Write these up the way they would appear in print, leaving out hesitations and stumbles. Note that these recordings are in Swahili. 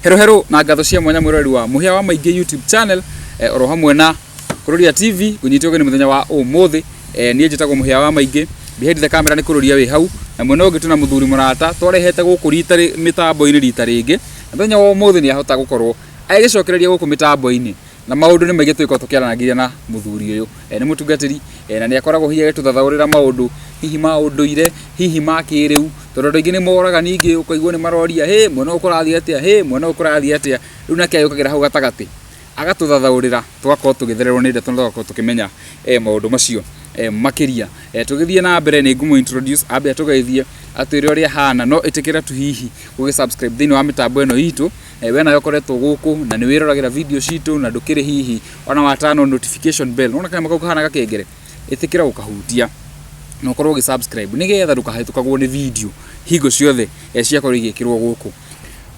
Hero na ngatho cia mwanya mwirori wa Muhia wa Maigi YouTube channel oro hamwe na Kururia TV kunyitwo ni muthenya wa umuthi nie njitagwo Muhia wa Maigi behind the camera ni Kururia wi hau na mwena ungi tuna muthuri murata twarehete guku rita mitambo-ini rita ringi muthenya wa umuthi ni ahota gukorwo agicokereria guku mitambo-ini na maundu ni maigi twiko tukiaranagiria na muthuri uyu ni mutungatiri na ni akoragwo hiye tuthathaurira maundu hihi maunduire hihi makiriu tondu ingi ni moraga ningi ukaigwo ni maroria he mwena ukurathia atia he mwena ukurathia atia riu nake ayukagira hau gatagati agatuthathaurira tugakorwo tugithererwo ni ndeto tugakorwo tukimenya maundu macio makiria tugithie na mbere ni ngumu introduce abe tugeithie atwire uria hana no itikira tu hihi ugisubscribe thini wa mitambo eno itu wena yokoretwo guku na ni wiroragira video citu na ndukiri hihi ona watano notification bell ona kana makauka hana gakengere itikira ukahutia no korwo ugisubscribe nigetha ndukahitũkagwo ni video higo ciothe ciakorwo igikirwo guku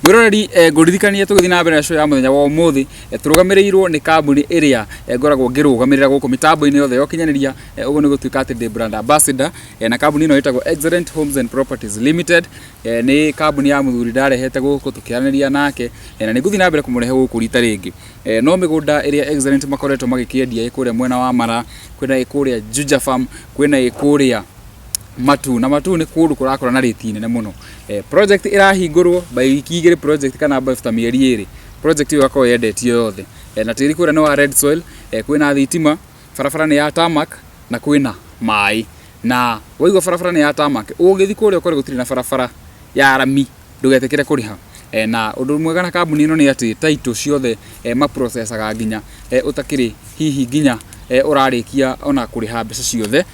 mwiroreri ngurithikania tugithi na mbere na show ya muthenya wa umuthi turugamirirwo ni kambuni iria ngoragwo ngirugamirira guku mitambo-ini yothe yokinyaniria uguo ni gutuika ati the brand ambassador na kambuni ino itagwo Excellent Homes and Properties Limited ni kambuni ya muthuri ndarehete guku tukiaraniria nake na ni guthi na mbere kumurehe guku rita ringi no migunda iria Excellent makoretwo magikiendia ikuria mwena wa Mara kwina ikuria Juja Farm kwina ikuria Matu na Matu ni kundu kurakora na rate nene muno project irahingurwo by wiki igire project kana after mieri iri project iyo yako yendetio yothe na tiri kura no wa red soil kwina thitima farafara ni ya tarmac na kwina mai na waigwa farafara ni ya tarmac ugithi kuria ukore gutiri na farafara ya rami ndugetekere kuriha na undu mwega na kambuni ino ni ati title ciothe ma processaga nginya utakiri hihi nginya urarikia ona kuriha mbeca ciothe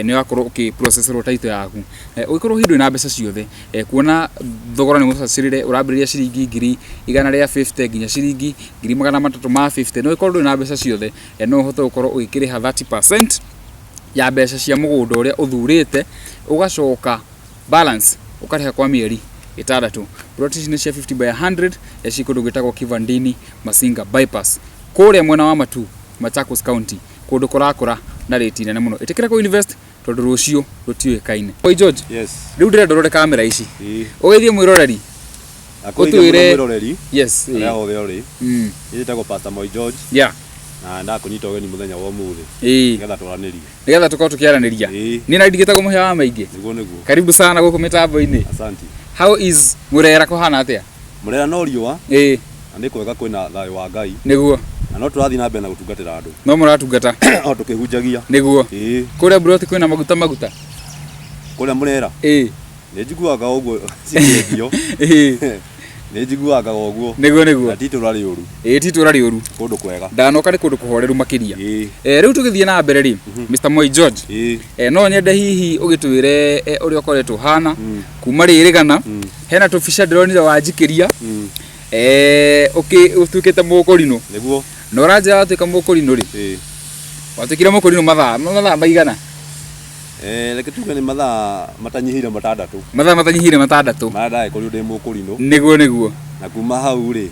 ni wakorwo ukiprocesserwo title yaku ugikorwo hindu na mbeca ciothe kuona thogora ni mucacirire urambiriria ciringi 150 nginya ciringi 350 no ikorwo na mbeca ciothe no uhote gukorwo ugikiriha 30% ya mbeca cia mugunda uria uthurite ugacoka balance ukariha kwa mieri itadatu plot ni cia 50 by 100 cikundu gitagwo Kivandini Masinga bypass kuria mwena wa Matu Machakos County kundu kurakura na rate nene muno itikira ku invest tondu rucio rutiwe kaine oi George yes riu ndire ndorore kamera ici ugithie mwiroreri akutwire yes ya othe ori itagwo Pastor Moi George yeah na ndakunyita ugeni muthenya wa umuthi nigetha twaranirie nigetha tukao tukiaraniria ni na ndigitagwo Muhia wa Maigi niguo karibu sana guku mitambo-ini asante how is murera kuhana atia murera no riwa na ni kwega kwina thayo wa Ngai niguo na no turathi na mbere na gutungatira andu no muratungata o tukihunjagia niguo kuria broti kwina maguta kuria murera ni njiguaga uguo cikithio ni njiguaga uguo niguo na titu rari uru titu rari uru kundu kwega ndanoka ni kundu kuhoreru makiria riu tugithie na mbere ri Mr Moi George no nyende hihi ugitwire uri okoretwo hana kuma ririgana hena tufisha ndronire wanjikiria utukite mukurino niguo no raja atuika mukurino ri watukire mukurino mathaa maigana reke tuge ni mathaa matanyihire matandatu matandatu kuri ndi mukurino niguo na kuma hau ri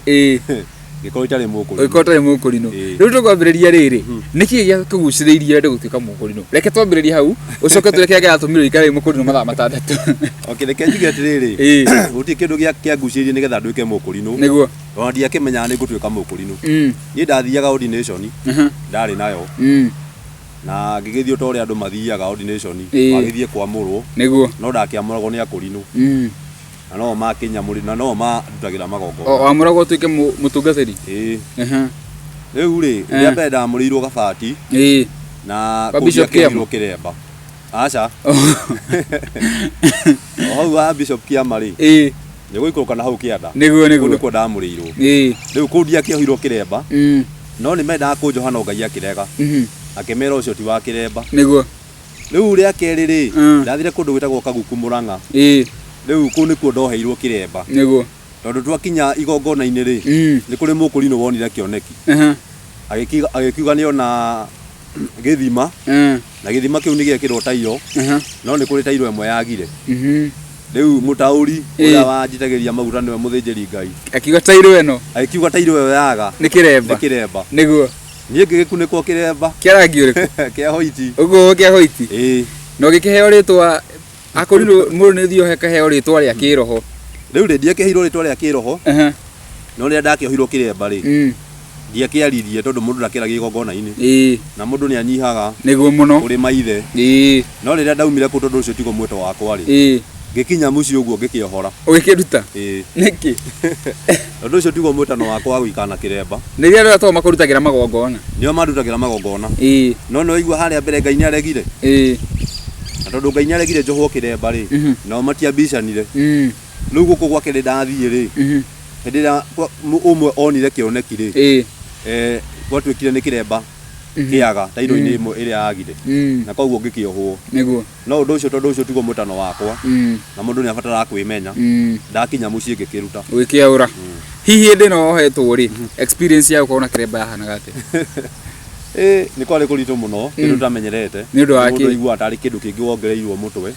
gikoro itari mukurino riu tukwambiriria riri niki gia kuguciriirie ndu gutuika mukurino reke twambiririe hau ucoke tureke gatumiro ikare mukurino mathaa matandatu okay reke njige atiriri guti kindu gia nguciririe nigetha nduike mukurino niguo ona ndiakimenya ni gutuika mukurino ni ndathiaga ordination ndari nayo na ngigithio to ri andu mathiaga ordination wagithie kwamurwo niguo no ndakiamuragwo ni akurino na no makinya muri na no mandutagira magongo amuragwo tuike mutungatiri riu ri ria benda murirwo gabati na Bishop kiremba acha hau wa Bishop Kiama ri ni guikuruka na hau kianda niguo ni kwa ndamurirwo riu kundia kihirwo kiremba no ni menda kunjohana Ngai akirega akemera ucio ti wa kiremba niguo riu ria keri ri ndathire kundu gwitagwo Kaguku Murang'a riu ku ni kuo ndoheirwo kiremba niguo tondu twakinya igongona-ini ri ni kuri mukurino wonire kioneki agikiuga ni ona githima na githima kiu ni giekirwo tairo no ni kuri tairo emwe yagire riu mutauri uria wanjitagiria maguta niwe muthinjiri Ngai akiuga tairo eno akiuga tairo yo yaga ni kiremba niguo nie ngigikuniko kiremba kiarangi uriku kia hoiti uguo kia hoiti no gikiheo ritwa akoriro mundu ni thio heka heo ritwa ria kiroho riu ri ndiakihirwo ritwa ria kiroho no rä ndakiohirwo kiremba ri ndiakiaririe tondu mundu ndakeragia igongona-ini na mundu ni anyihaga niguo muno uri maithe no rä ndaumire ku tondu ucio tigo mwito wakwa ri ngikinya muciĩ uguo ngikiohora ugikiruta niki tondu ucio tigo mwitano wakwa guikana kiremba nä rä a to makurutagira magongona nio marutagira magongona no no igua haria mbere Ngai ni aregire na tondu Ngai ni aregire njohwo kiremba ri no matiambicanire riu guku gwake ri ndathie ri hindi ria umwe onire kioneki ri gwatuikire ni kiremba kiaga tairo-ini imwe iria yagire na koguo ngikiohwo niguo no undu ucio tondu ucio tigo mwitano wakwa na mundu ni abatara kwimenya ndakinya muciĩ ngikiruta wikiaura hihi ndi no ohetwo ri experience ya ukaona kiremba yahanaga ate ni kwari kuritu muno kindu tamenyerete ni undu wake igua atari kindu kingi wongereirwo mutwe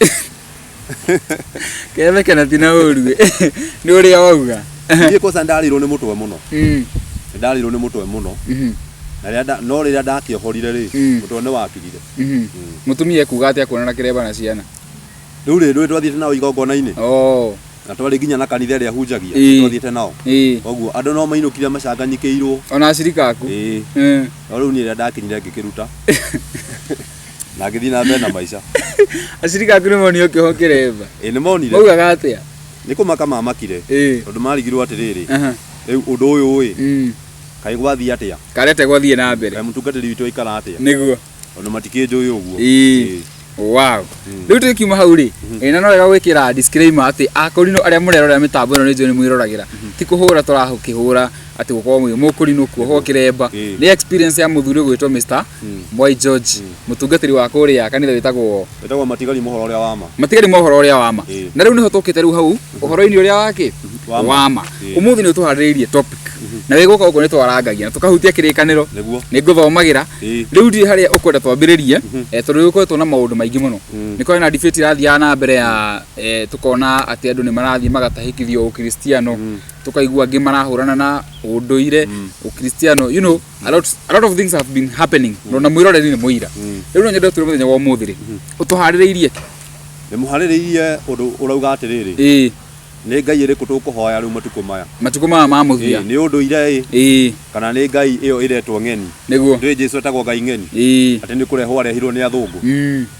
kebe na tina urue ni uria wauga ni kosa ndarirwo ni mutwe muno ndarirwo ni mutwe muno na no rä rä a ndakiohorire rä mutwe nä wakirire mutumia kuga atä akuonana kiremba na ciana rä u rä rä twathiäte nao igongona-inä na twarä nginya na kanitha ä rä a hunjagia twathiäte nao koguo andå no mainå kire macanganykä irwo ona acirika aku no rä u niä rä a ndakinyire ngä kä ruta na ngä thiä na mbere na maica acirika aku nä monio kä ho kä remba nä monire maugaga atä a nä kå maka mamakire tondå marigirwo atä rä rä rä u å ndå å yå ä kai gwathiä atä a karete gwathiä na mbere må tungatä ri witå aikara atä a niguo ona matikä njå ä å guo wow riu tukiuma hau ri na no wega gwikira disclaimer ati akorino aria murerora mitambo ino ni njoni mwiroragera ti kuhura turaho kihura ati gukorwo mwi mukurino kuoho kiremba ni experience ya muthuri gwitwo Mr. Mwai George mutungatiri wa kuria kanitha witagwo matigari mohoro uria wama na riu niho tukite riu hau uhoro-ini uria wake wama umuthi ni tuhaririirie topic na wiguka uko ni twarangagia na tukahutia kirikaniro ni nguthomagira riu ndi haria ukwenda twambiririe tondu ukwetwo na maundu maingi muno ni kwa na debate irathia na mbere ya tukona ati andu ni marathie magatahikithio ukristiano tukaigua angi marahurana na unduire ukristiano you know a lot of things have been happening no na mwiroreri ni muira riu no nyende turi muthenya wa umuthiri utuhaririirie ni muhaririirie undu urauga atiriri nä Ngai ä rä kå tå kå hoya rä u matukå maya ma må thia nä å ndå ire kana nä Ngai ä yo ä retwo ng'eni niguo ndä Jesu etagwo Ngai ng'eni atä nä kå rehwo arehirwo nä athå ngå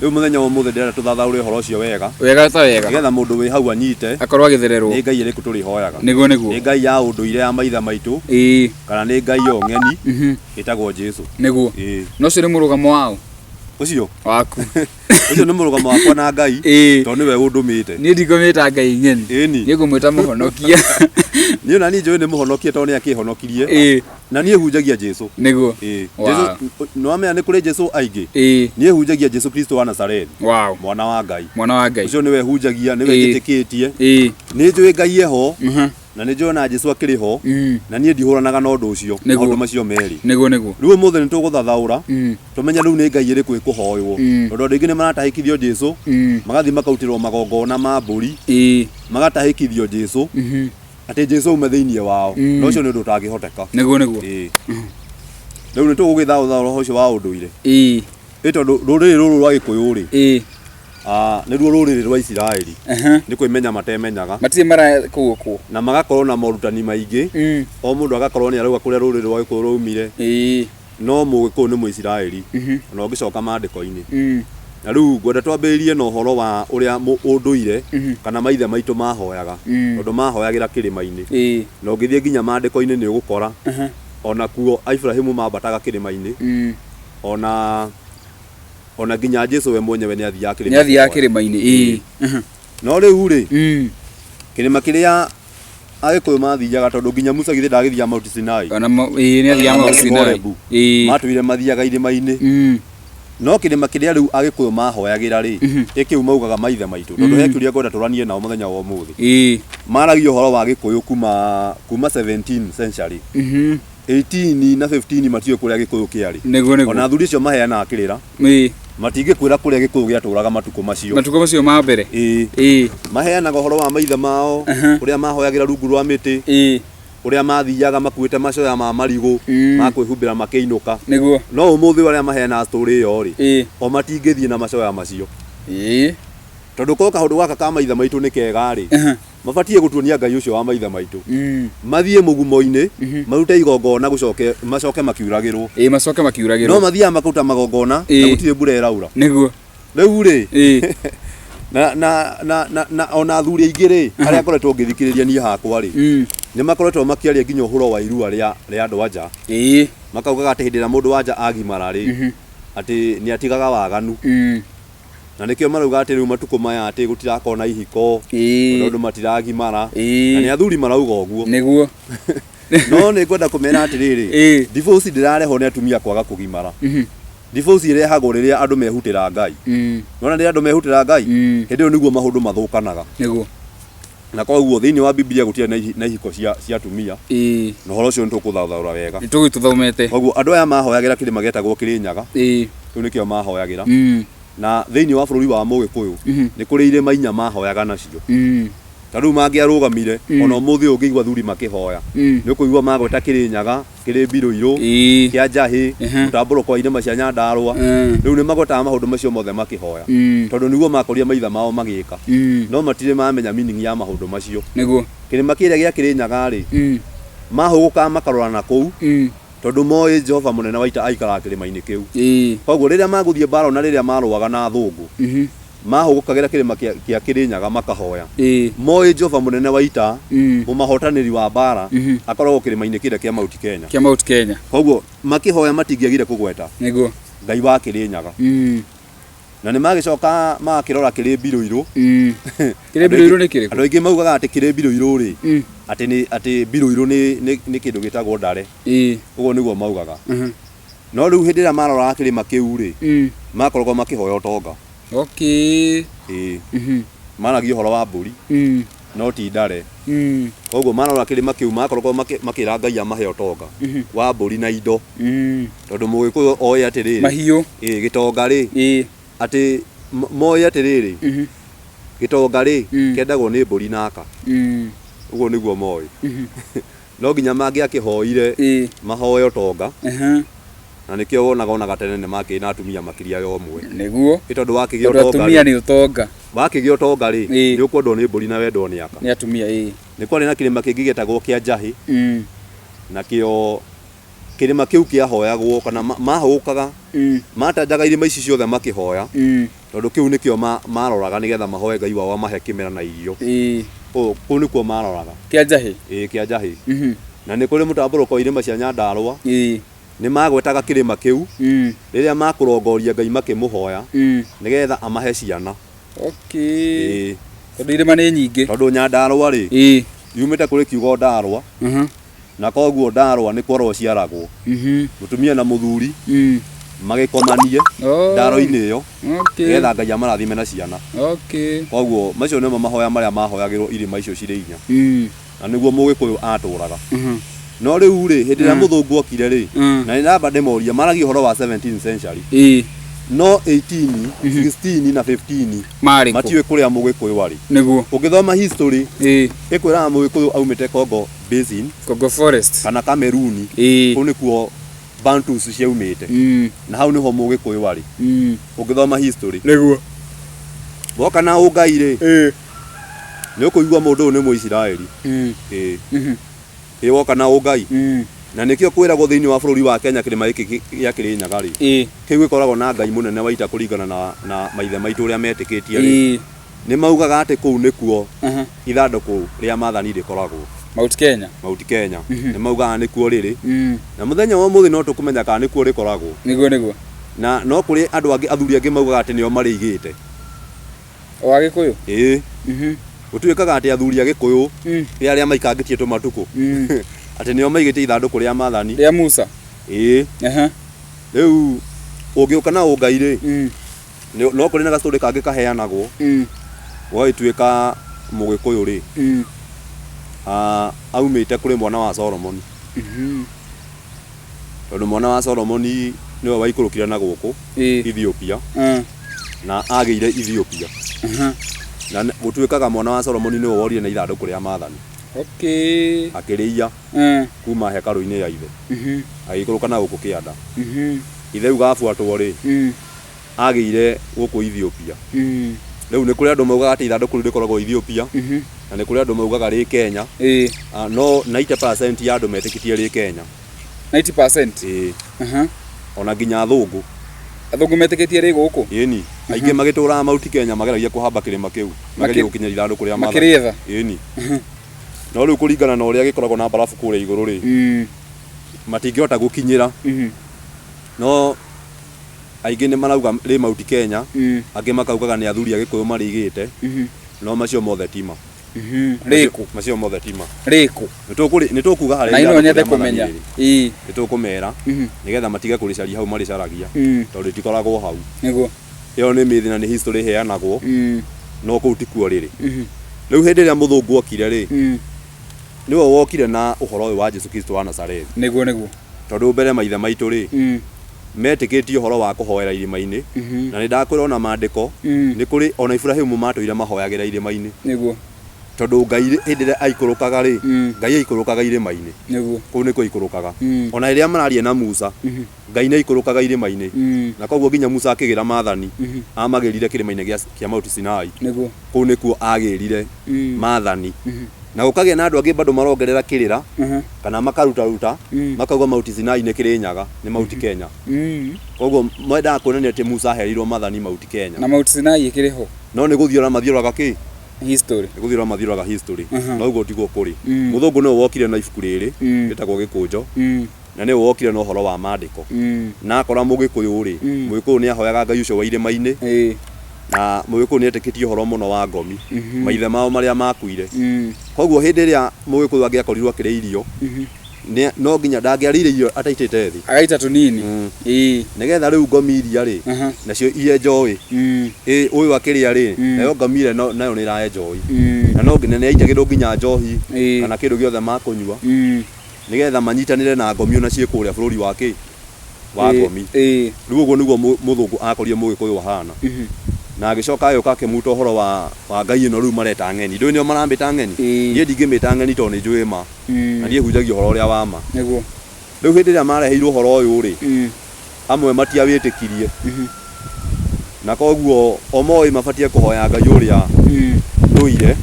rä u må thenya wa må thä ndärenda tå thathaå rä å horo å cio wega nä getha må ndå wä hau anyite akorwo agä thererwo nä Ngai ä rä kå tå rä hoyaga nä Ngai ya å ndå ire ya maitha maitå kana nä Ngai yo ng'eni ä tagwo Jesu niguo no cio nä må rå gamo wao ucio waku ucio nä må rå gamo wakwa na Ngai tondå nä we å ndå mä te niä ndingå mä ta Ngai ng'eni nä ngå mwä ta må honokia niä ona niä njå nä må honokie tondå nä akä honokirie na niä hunjagia Jesu niguo no amenya nä kå rä Jesu aingä niä hunjagia Jesu Kristo wa Nazarethi mwana wa Ngai ucio nä we hunjagia nä we njä tä kä tie nä njå Ngai eho na nä njå na Jesu akä rä ho na niä ndihåranaga na å ndå å cio maå macio merä rä u må thä nä tå gå thathaå ra tå menya rä u nä Ngai ä rä kå ä kå hoywo tondå andå aingä nä maratahäkithio Jesu magathiä makarutä rwo magongona ma mbåri magatahäkithio Jesu atä Jesu ume thä iniä wao na å cio nä å ndå å tangä hoteka rä u nä tå gå gä thaå thaå å cio wa å ndå ire ä tondå rå rä rä rå rå rwa gä kå yå rä nä ruo rå rä rä rwa Isiraeli nä kwä menya matemenyaga matirä mara kå na magakorwo na morutani maingä o må ndå agakorwo nä arauga kå rä a rå rä rä rwa gä kå raumire no må gä kå nä må Isiraeli ona å ngä coka mandä-ko-inä na rä u ngwenda twambä rä rie na å horo wa å rä a å ndå ire kana maithe maitå mahoyaga tondå mahoyagä ra kä rä ma-inä na å ngä thiä nginya mandä-ko-inä nä å gå kora ona kuo Ibrahimu mambataga kä rä ma-inä ona nginya Jesu we mwenyewe nä athiaga kä rä ma-inä no rä u rä kä rä ma kä rä a agä kå yå mathiaga tondå nginya Musa githä ndagä thia Mount Sinai matå ire mathiaga irä ma-inä no kä rä ma kä rä a rä u agä kå yå mahoyagä ra rä ä kä u maugaga maithe maitå tondå he kä uria ngwenda tå ranie nao må thenya wa å må thä maragia å horo wa gä kå yå kuma 17 century 18 na 15 matiå kå rä a gä kå yå kä arä ona thuri cio maheanaga kä rä ra matingä kwä ra kå rä a gä kå yå gä atå raga matukå macio ma mbere maheanaga å horo wa maithe mao å rä a mahoyagä ra rungu rwa mä tä å rä a mathiaga makuä te macoya ma marigå makwä humbä ra makä inå ka no å må thä arä a maheanaga stå rä ä yo rä o matingä thiä na macoya macio tondå korwo kaå ndå gaka ka maithe maitå nä kega rä mabatie gutuonia Ngai ucio wa maithe maitu mathie mugumo-ini marute igongona macoke makiuragirwo macoke makiuragirwo no mathia makuta magongona na gutire mbura iraura niguo riu ri na ona athuri aingĩ ri aria ngoretwo ngithikiriria nie hakwa ri ni makoretwo makiaria nginya uhoro wa irua ria andu anja makaugaga ati hindi ĩrĩa mũndũ wanja agimara ri ati ni atigaga waganu na nikio marauga ati riu matuko maya ati gutirakona ihiko nondu matiragimara na ni athuri marauga uguo niguo no ni ngwenda kumena ati riri divorce ndirareho ni atumia kwaga kugimara divorce irehagwo riria andu mehutira Ngai nona riria andu mehutira Ngai hindi yo niguo maundu mathukanaga niguo na koguo thiini wa Biblia gutire na ihiko cia atumia na horo ucio ntukuthathaura wega nituthomete koguo andu aya mahoyagira kirima getagwo Kirinyaga riu nikio mahoyagira na thiini wa bururi wa Mugikuyu ni kuri irima inya mahoyaga nacio tariu mangiarugamire ona umuthi ungiigwa thuri makihoya ni ukuigwa magweta Kirinyaga kiri Biruiru kia Njahi mutamburo kwa irima cia Nyandarua riu ni magweta maundu macio mothe makihoya tondu niguo makoria maitha mao magika no matire mamenya meaning ya maundu macio niguo kirima kiria gia Kirinyaga ri mahuguka makarora na kuu tondu moi Jehova munene wa ita aikara kirima-ini kiu koguo riria maguthie mbara na riria maruaga na thungu mahugukagira kirima kia Kirinyaga makahoya moi Jehova munene wa ita mumahotaniri wa mbara akoragwo kirima-ini kiria kia Mount Kenya koguo makihoya matingiagire kugweta niguo Ngai wa Kirinyaga na ni magicoka makirora kiri Biruiru kiri Biruiru ni kiri andu aingi maugaga ati kiri Biruiru ri ati Biruiru ni kindu gitagwo ndare uguo niguo maugaga no riu hindi ria marora kirima kiu ri makoragwo makihoya utonga maragia uhoro wa mburi no ti ndare koguo marora kirima kiu makoragwo makira Ngai amahe utonga wa mburi na indo tondu Mugikuyu oe ati riri mahiu gitonga ri ati moya tiriri gitonga ri kendagwo ni mburi naka uguo niguo moi no nginya mangiakihoire mahoyo utonga na nikio wonaga ona gatene ni makina atumia makiria yo mwe niguo itondu wakigio utonga atumia ni utonga wakigio utonga ri ni ukwendwo ni mburi na wendwo ni aka ni atumia ni kwari na kirima kingi getagwo kia Njahi na kio kirima kiu kia hoyagwo kana mahukaga matanjaga irima ici ciothe makihoya tondu kiu nikio maroraga nigetha mahoye Ngai wao amahe kimera na irio kuu nikuo maroraga kia Njahi kia Njahi na ni kuri mutamburo kwa irima cia Nyandarua ni magwetaga kirima kiu riria makurongoria Ngai makimuhoya nigetha amahe ciana tondu irima ni nyingi tondu Nyandarua ri yumite kuri kiugo Ndarwa na koguo Ndarwa ni kworwo ciaragwo mutumia na muthuri magikomanie ndaro-ini iyo nigetha Ngai amarathime na ciana koguo macio nimo mahoya maria mahoyagirwo irima icio ciri inya na niguo Mugikuyu aturaga no riu ri hindi ria muthungu okire ri na namba ndemoria maragia uhoro wa 17th century no 18 16 na 15 matiwe kuria Mugikuyu ari niguo ugithoma history ikwiraga Mugikuyu aumite Congo Basin Congo Forest kana Cameroon kuu nikuo Bantus ciaumite na hau niho Mugikuyu ari ugithoma history niguo woka na ungai ri ni ukuigwa mundu ni Muisiraeli woka na ungai na nikio kwiragwo thiini wa bururi wa Kenya kirima giki gia Kirinyaga ri kiu gikoragwo na Ngai munene wa ita kuringana na maithe maitu uria metikitie ri ni maugaga ati kuu nikuo ithanduku ria mathani rikoragwo Mount Kenya ni maugaga nikuo riri na muthenya wa muthi no tukumenya kana nikuo rikoragwo niguo na no kuri andu angi athuri angi maugaga ati nio marigite wa Gikuyu gutuikaga ati athuri a Gikuyu aria maikangitie tumatuku ati nio maigite ithanduku ria mathani ria Musa riu ungiuka na ungai ri no kuri na gastori kangi kaheanagwo gwaituika Mugikuyu ri aumite kuri mwana wa Solomon tondu mwana wa Solomon niwe waikurukira na guku Ethiopia na ageire Ethiopia na gutuikaga mwana wa Solomon niwe worire na ithanduku ria mathani akiriia kuma hekalu-ini ya ithe agikuruka na guku kianda ithe ugabuatwo ri ageire guku Ethiopia Riu ni kuri andu maugaga ati ithanduku rikoragwo Ethiopia na ni kuri andu maugaga ri Kenya no 90% ya andu metikitie ri Kenya 90% ona nginya athungu metikitie ri guku ĩni aingi magitura mauti Kenya mageragia kuhamba kirima kiu mageria gukinya ithanduku ria makiretha ĩni no riu kuringana na uria gikoragwo na barafu kure iguru ri matingihota gukinyira no aingi ni marauga ri mauti Kenya angi makaugaga ni athuri agikuyu marigite no macio mothe tima riku macio mothe tima riku nitukuga hari na ino nyende kumenya nitukumera nigetha matige kuricaria hau maricaragia tondu tikoragwo hau niguo iyo ni mithi na ni history heanagwo no kuu tikuo riri riu hindi ria muthungu okire ri niwe wokire na uhoro uyu wa Jesu Kristo wa Nazareth niguo tondu mbere maithe maitu ri metikĩtie uhoro wa kuhoera irima-ini na ni ndakwira ona maandiko ni kuri ona Ibrahimu matoire mahoyagira irima-ini niguo tondu Ngai hindi ria aikurukaga ri Ngai aikurukaga irima-ini niguo kuu niko ikurukaga ona iria mararia na Musa Ngai na ikurukaga irima-ini na koguo nginya Musa akigira maathani amagirire kirima-ini kia Mount Sinai niguo kuu nikuo agirire maathani na gukagia na andu angi bado marongerera kirira kana makaruta makauga Mount Sinai ni Kirinyaga ni Mount Kenya koguo mwenda kuonania ati Musa aherirwo maathani Mount Kenya na Mount Sinai ikiriho no ni guthiora mathiuraga ki history ni guthiora mathiuraga history no uguo tiguo kuri muthungu no wokire na ibuku riri gitagwo Gikunjo na ni wokire no horo wa maandiko na akora mugikuyu ri mugikuyu ni ahoyaga Ngai ucio wa irima-ini na mugikuyu ni etikitie horo muno wa ngomi maithe mao maria makuire koguo hindi ria mugikuyu angiakorirwo akiri irio no nginya ndangiarire irio ataitite thi agaita tunini nigetha riu ngomi iria ri nacio iye njoi uyu akiria ri nayo ngomire nayo ni irae njoi na no nginya ni ainjagirwo nginya njohi kana kindu giothe makunyua nigetha manyitanire na ngomi ona cie kuria bururi wake wa ngomi riu uguo niguo muthungu akorire mugikuyu wahana na agicoka ayo kakemuta uhoro wa Ngai ino riu mareta ng'eni ndio nio marambita ng'eni nie ndingimita ng'eni to ni njui ma na nie hunjagia uhoro uria wa ma niguo riu hindi ria mareheirwo uhoro uyu ri amwe matiawitikirie na koguo omoi mabatie kuhoya Ngai uria nduire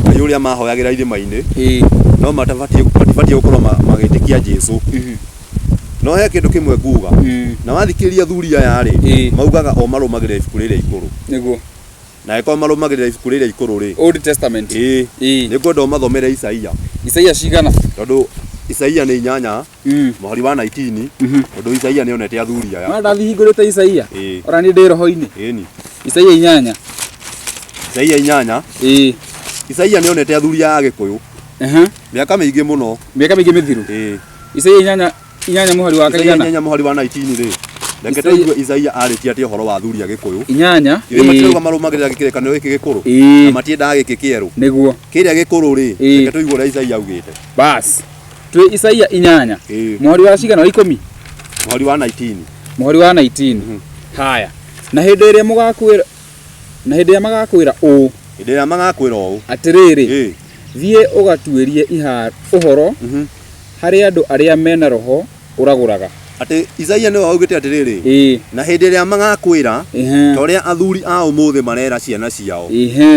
Ngai uria mahoyagira irima-ini no matabatie gukorwo magitikia Jesu no he kindu kimwe nguga na wathikiria thuri aya ri maugaga o marumagire ibuku riri ikuru niguo na eko marumagire ibuku riri ikuru ri Old Testament ni kwenda mathomere Isaia cigana tondu Isaia ni 8 muhari wa 19 tondu Isaia ni onete athuri aya ma ndathi hingurite Isaia ora ni ndi roho-ini Isaia 8 Isaia ni onete athuri aya Gikuyu miaka mingi muno miaka mingi mithiru Isaia 8 muhari wa kaigana 8 muhari wa 19 ri reke tuigue Isaia aritie ati uhoro wa thuri Gikuyu 8 matirauga marumagirira gikirekano giki gikuru na matiendaga giki kieru niguo kiria gikuru ri reke tuigue uria Isaia augite bas twi Isaia 8 muhari wa cigana wa 10 muhari wa 19 haya na hindi iria mugakwira u hindi iria magakwira u atiriri thie ugatuirie uhoro hari andu aria mena roho uraguraga ati Isaia ni waugite atiriri na hindi iria magakwira toria athuri a umuthi marera ciana ciao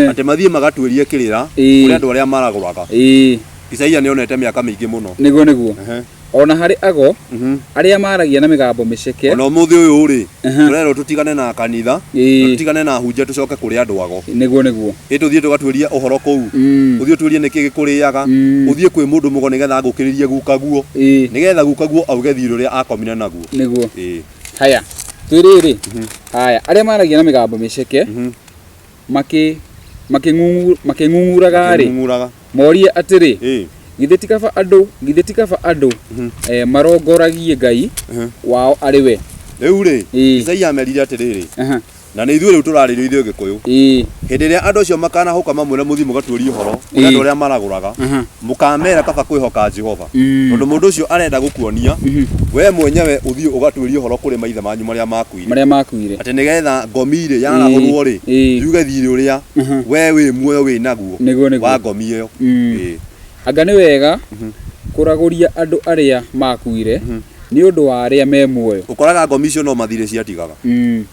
ati mathie magatuirie kirira kuri andu aria maraguraga Isaia ni onete miaka mingi muno niguo ona hari ago aria maragia na migambo miceke ona umuthi uyu ri turero tutigane na kanitha tutigane na hunjia tucoke kuri andu ago niguo tuthie tugatuirie uhoro kuu uthie tuirie niki gikuriaga uthie kwi mundu mugo nigetha ngukiririe gukaguo nigetha gukaguo auge thiri uria akomine naguo niguo haya twiriri haya aria maragia na migambo miceke makingunguraga ri morie atiri githe tikaba andu marongoragie Ngai wao ari we riu ri Isaia amerire atiriri na ni ithuĩ riu turaririo ithuĩ Gikuyu hindi ria andu acio makanahuka mamwire muthii mugatuirie uhoro kuri andu aria maraguraga mukamera kaba kwihoka Jehova tondu mundu ucio arenda gukuonia we mwenyewe uthii ugatuirie uhoro kuri maithe manyu maria makuire ati nigetha ngomi ri yarahurwo ri yuge thiri uria we wi muoyo wi naguo wa ngomi iyo anga ni wega kuraguria andu aria makuire ni undu wa aria me muoyo ukoraga ngomi icio no mathire ciatigaga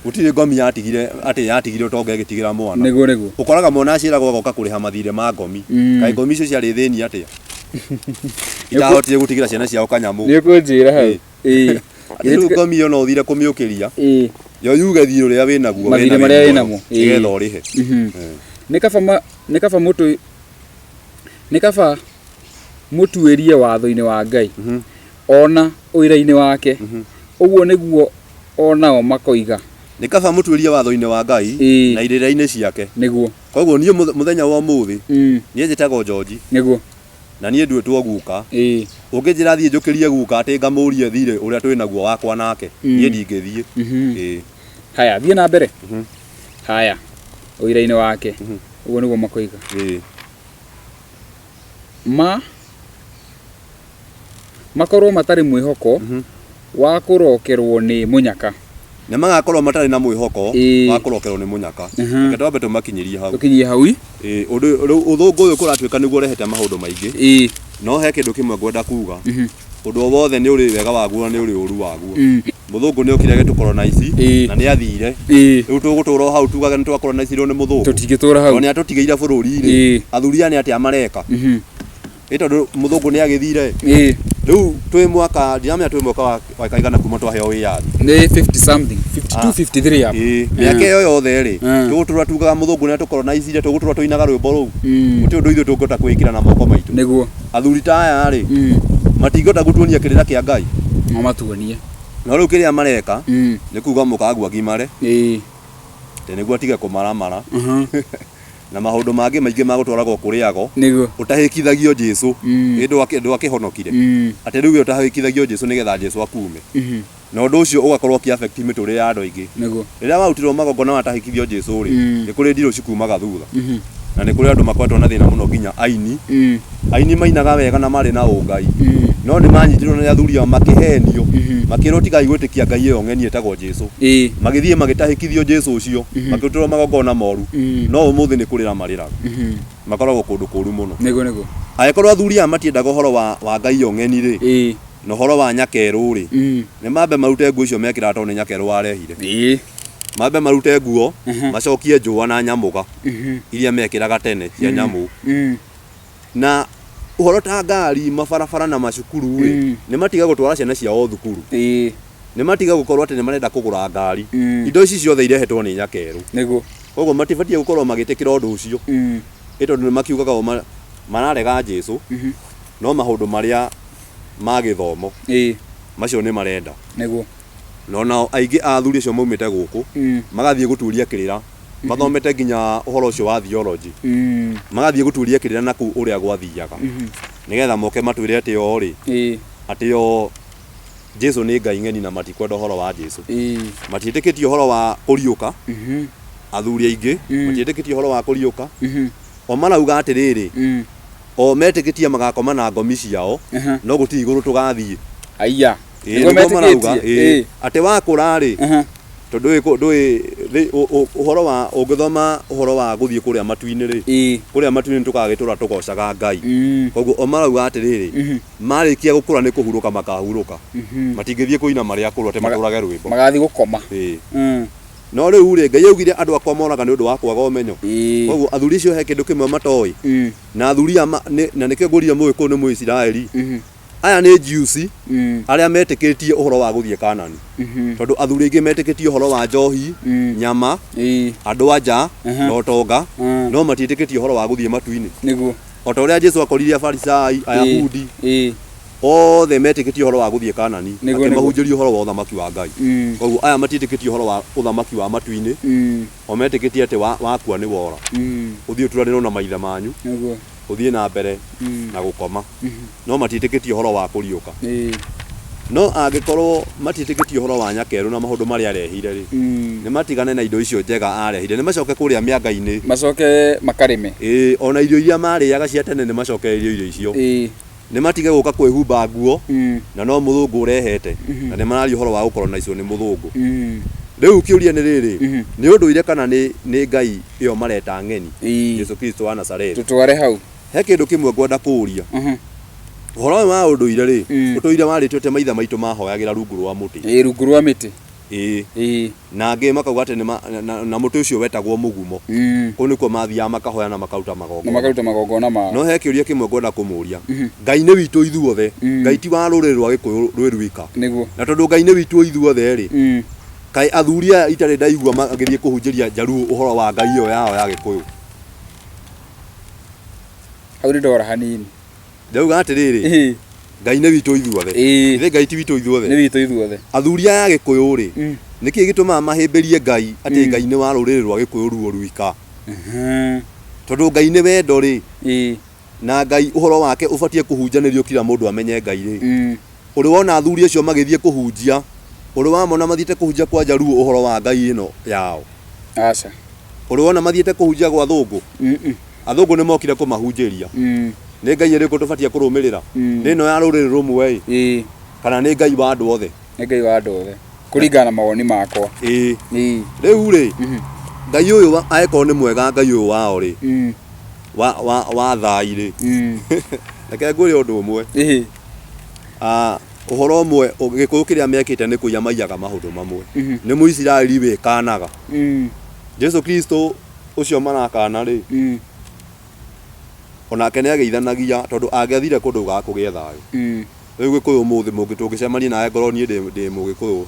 gutire ngomi yatigire utonga igitigira mwana nigu ukoraga mwana aciragwo goka kuriha mathire ma ngomi kai ngomi icio ciari thini atia itahotire gutigira ciana ciao kanyamu ni kunjira hau Ati ngomi iyo no thire kumiukiria yo yuge thiro ria winaguo mathire maria winamo igetha urihe nikaba mutuirie watho-ini wa Ngai ona uira-ini wake uguo niguo onao makoiga nikaba mutuirie watho-ini wa Ngai na irira-ini ciake niguo koguo nie muthenya wa muthi nie njitagwo George niguo na nie ndwetwo guka ungijira thie njukirie guka ati ngamurie thire uria twi naguo wakwa nake nie ndingithie haya thie na mbere haya uira-ini wake uguo niguo makoiga makorwo matari mwihoko wa kurokerwo ni munyaka ne magakorwo matari na mwihoko wa kurokerwo ni munyaka reke twambe tumakinyirie hau uthungu uyu kuratwika niguo rehete maundu maingi no he kindu kimwe ngwenda kuga undu wothe ni uri wega waguo ni uri uru waguo muthungu ni ukire getukolonize na ni athire riu tugutura hau tugage ni twakolonize ni muthungu tutigitura hau ni atutigeire bururi athuria ni ati amareka ito muthungu ni agithire riu twi mwaka ndiramenya twi mwaka wa kaigana kuma twaheo wiyathi ni 50 something 52 53 hapo miaka iyo yothe ri tugutura tugaga muthungu ni atukolonize tugutura tuinaga rwimbo ru guti undu ithu tungota kwikira na moko maitu niguo athuri ta aya ri matingota gutuonia kirira kia Ngai no matuonie no riu kiria mareka ni kuga mukagua gimare te niguo atige kumaramara na maundu mangi maingi magutwaragwo kuriago niguo utahikithagio Jesu ndu akihonokire ati riu utahikithagio Jesu nigetha Jesu akume na undu ucio ugakorwo ki affect mituri ya andu aingi niguo riria warutirwo magongona watahikithio Jesu ri ni kuri ndiro cikumaga thutha na ni kuri andu makwetwo na thina muno nginya aini mainaga wega na mari na ungai no ni manyitirwo na athuri makihenio makirwo tigai gwitikia Ngai iyo ng'eni etagwo Jesu magithie magitahikithio Jesu ucio makirutirwo magongona moru no umuthi ni kurira mariraga makoragwo kundu kuru muno niguo agikorwo athuri matiendaga uhoro wa Ngai iyo ng'eni ri no horo wa nyakeru ri ni mambe marute nguo icio mekira to ni nyakeru warehire mambe marute nguo macokie njua na nyamuga iria mekiraga tene cia nyamu na uhoro ta ngari mabarabara na macukuru ni matiga gutwara ciana ciao thukuru ni matiga gukorwo ati ni marenda kugura ngari indo ici ciothe irehetwo ni nyakeru niguo koguo matibatie gukorwo magitikira undu ucio ito ni makiugaga mararega Jesu no maundu maria ma githomo macio ni marenda niguo no nao aingi athuri cio maumite guku magathie guturia kirira mathomete nginya uhoro ucio wa theology magathie guturia kirira na ku uria gwathiaga nigetha moke matwire ati yo ri ati yo Jesu ni Ngai ng'eni na matikwenda uhoro wa Jesu matiitikitie uhoro wa kuriuka athuri aingi matiitikitie uhoro wa kuriuka o marauga atiriri o metikitie magakoma na ngomi ciao no guti iguru tugathie aiya niguo metikitie ati wakura ri tondu uhoro wa ungithoma uhoro wa guthie kuria matu-ini ri kuria matu-ini tukagitura tugocaga Ngai koguo o marauga atiriri marikia gukura ni kuhuruka makahuruka matingithie kuina maria kurwa te maturage rwimbo magathi gukoma no riu ri Ngai augire andu akwa moraga ni undu wa kwaga umenyo koguo athuri icio he kindu kimwe matoi na athuri na nikio ngurire mugiku ni Muisiraeli aya ni Jews aria metikitie uhoro wa guthie Kanani tondu athuri aingi metikitie uhoro wa njohi nyama andu anja no tonga no matitikitie uhoro wa guthie matu-ini niguo ota uria Jesu akoririe Afarisai Ayahudi othe metikitie uhoro wa guthie Kanani akimahunjirie uhoro wa uthamaki wa Ngai koguo aya matitikitie uhoro wa uthamaki wa matu-ini o metikitie ati wakua ni wora uthie uturanirwo na maithe manyu niguo uthie na mbere na gukoma no matitikitie uhoro wa kuriuka no angikorwo matitikitie uhoro wa nyakeru na maundu maria arehire ri ni matigane na indo icio njega arehire ni macoke kuria mianga-ini macoke makarime ona irio iria mariaga cia tene ni macoke irio icio ni matige guka kwihumba nguo na no muthungu urehete na ni marari uhoro wa gukolonize ni muthungu riu kiuria ni riri ni unduire kana ni Ngai iyo mareta ng'eni Jesu Kristo wa Nazareth tutware hau he kindu kimwe ngwenda kuria Horo wa unduire ri unduire warĩtio te maitha maitũ mahoyagĩra rungu rwa mũtĩ rungu rwa mĩtĩ na angĩ makauga atĩ na mũtĩ ũcio wetagwo mũgumo kũu nĩkuo mathiaga makahoya na makauta magongona mao no he kĩũria kĩmwe ngwenda kũmũria Ngai nĩ witũ ithuothe Ngai ti wa rũrĩrĩ rwa Gĩkũyũ rwĩ rwika na tondũ Ngai nĩ witũ ithuothe rĩ kai athuri aya itarĩ ndaigua magĩthiĩ kũhunjĩria Jaruo ũhoro wa Ngai ĩyo yao ya Gĩkũyũ hau nĩ ndora hanini ndauga atĩrĩrĩ Ngai nĩ witũ ithuothe ithe Ngai ti witũ ithuothe nĩ witũ ithuothe athuri aya Gĩkũyũ rĩ nĩkĩ gĩtũmaga mahĩmbĩrie Ngai atĩ Ngai nĩ wa rũrĩrĩ rwa Gĩkũyũ ruo rwika tondũ Ngai nĩ wendo rĩ na Ngai ũhoro wake ũbatie kũhunjanĩrio kila mũndũ amenye Ngai rĩ ũrĩ wona athuri acio magĩthiĩ kũhunjia ũrĩ wamona mathiĩte kũhunjia kwa Jaruo ũhoro wa Ngai ĩno yao aca ũrĩ wona mathiĩte kũhunjia gwa athũngũ athũngũ nĩ mokire kũmahunjĩria nĩ Ngai ĩrĩkũ tũbatie kũrũmĩrĩra nĩ ĩno ya rũrĩrĩ rũmwe kana nĩ Ngai wa andũ othe nĩ Ngai wa andũ othe kũringana na mawoni makwa rĩu rĩ Ngai ũyũ aĩkorwo nĩ mwega Ngai ũyũ wao rĩ wa thai rĩ reke ngwĩre ũndũ ũmwe ũhoro ũmwe Gĩkũyũ kĩrĩa mekĩte nĩ kũiya maiyaga maũndũ mamwe nĩ Mũisiraeli wĩkanaga Jesu Kristo ũcio marakana rĩ onake nĩ ageithanagia tondũ angĩathire kũndũ ga kũgĩa thayũ rĩu Gĩkũyũ ũmũthĩ tũngĩcemania nawe ngorwo niĩ ndĩ Mũgĩkũyũ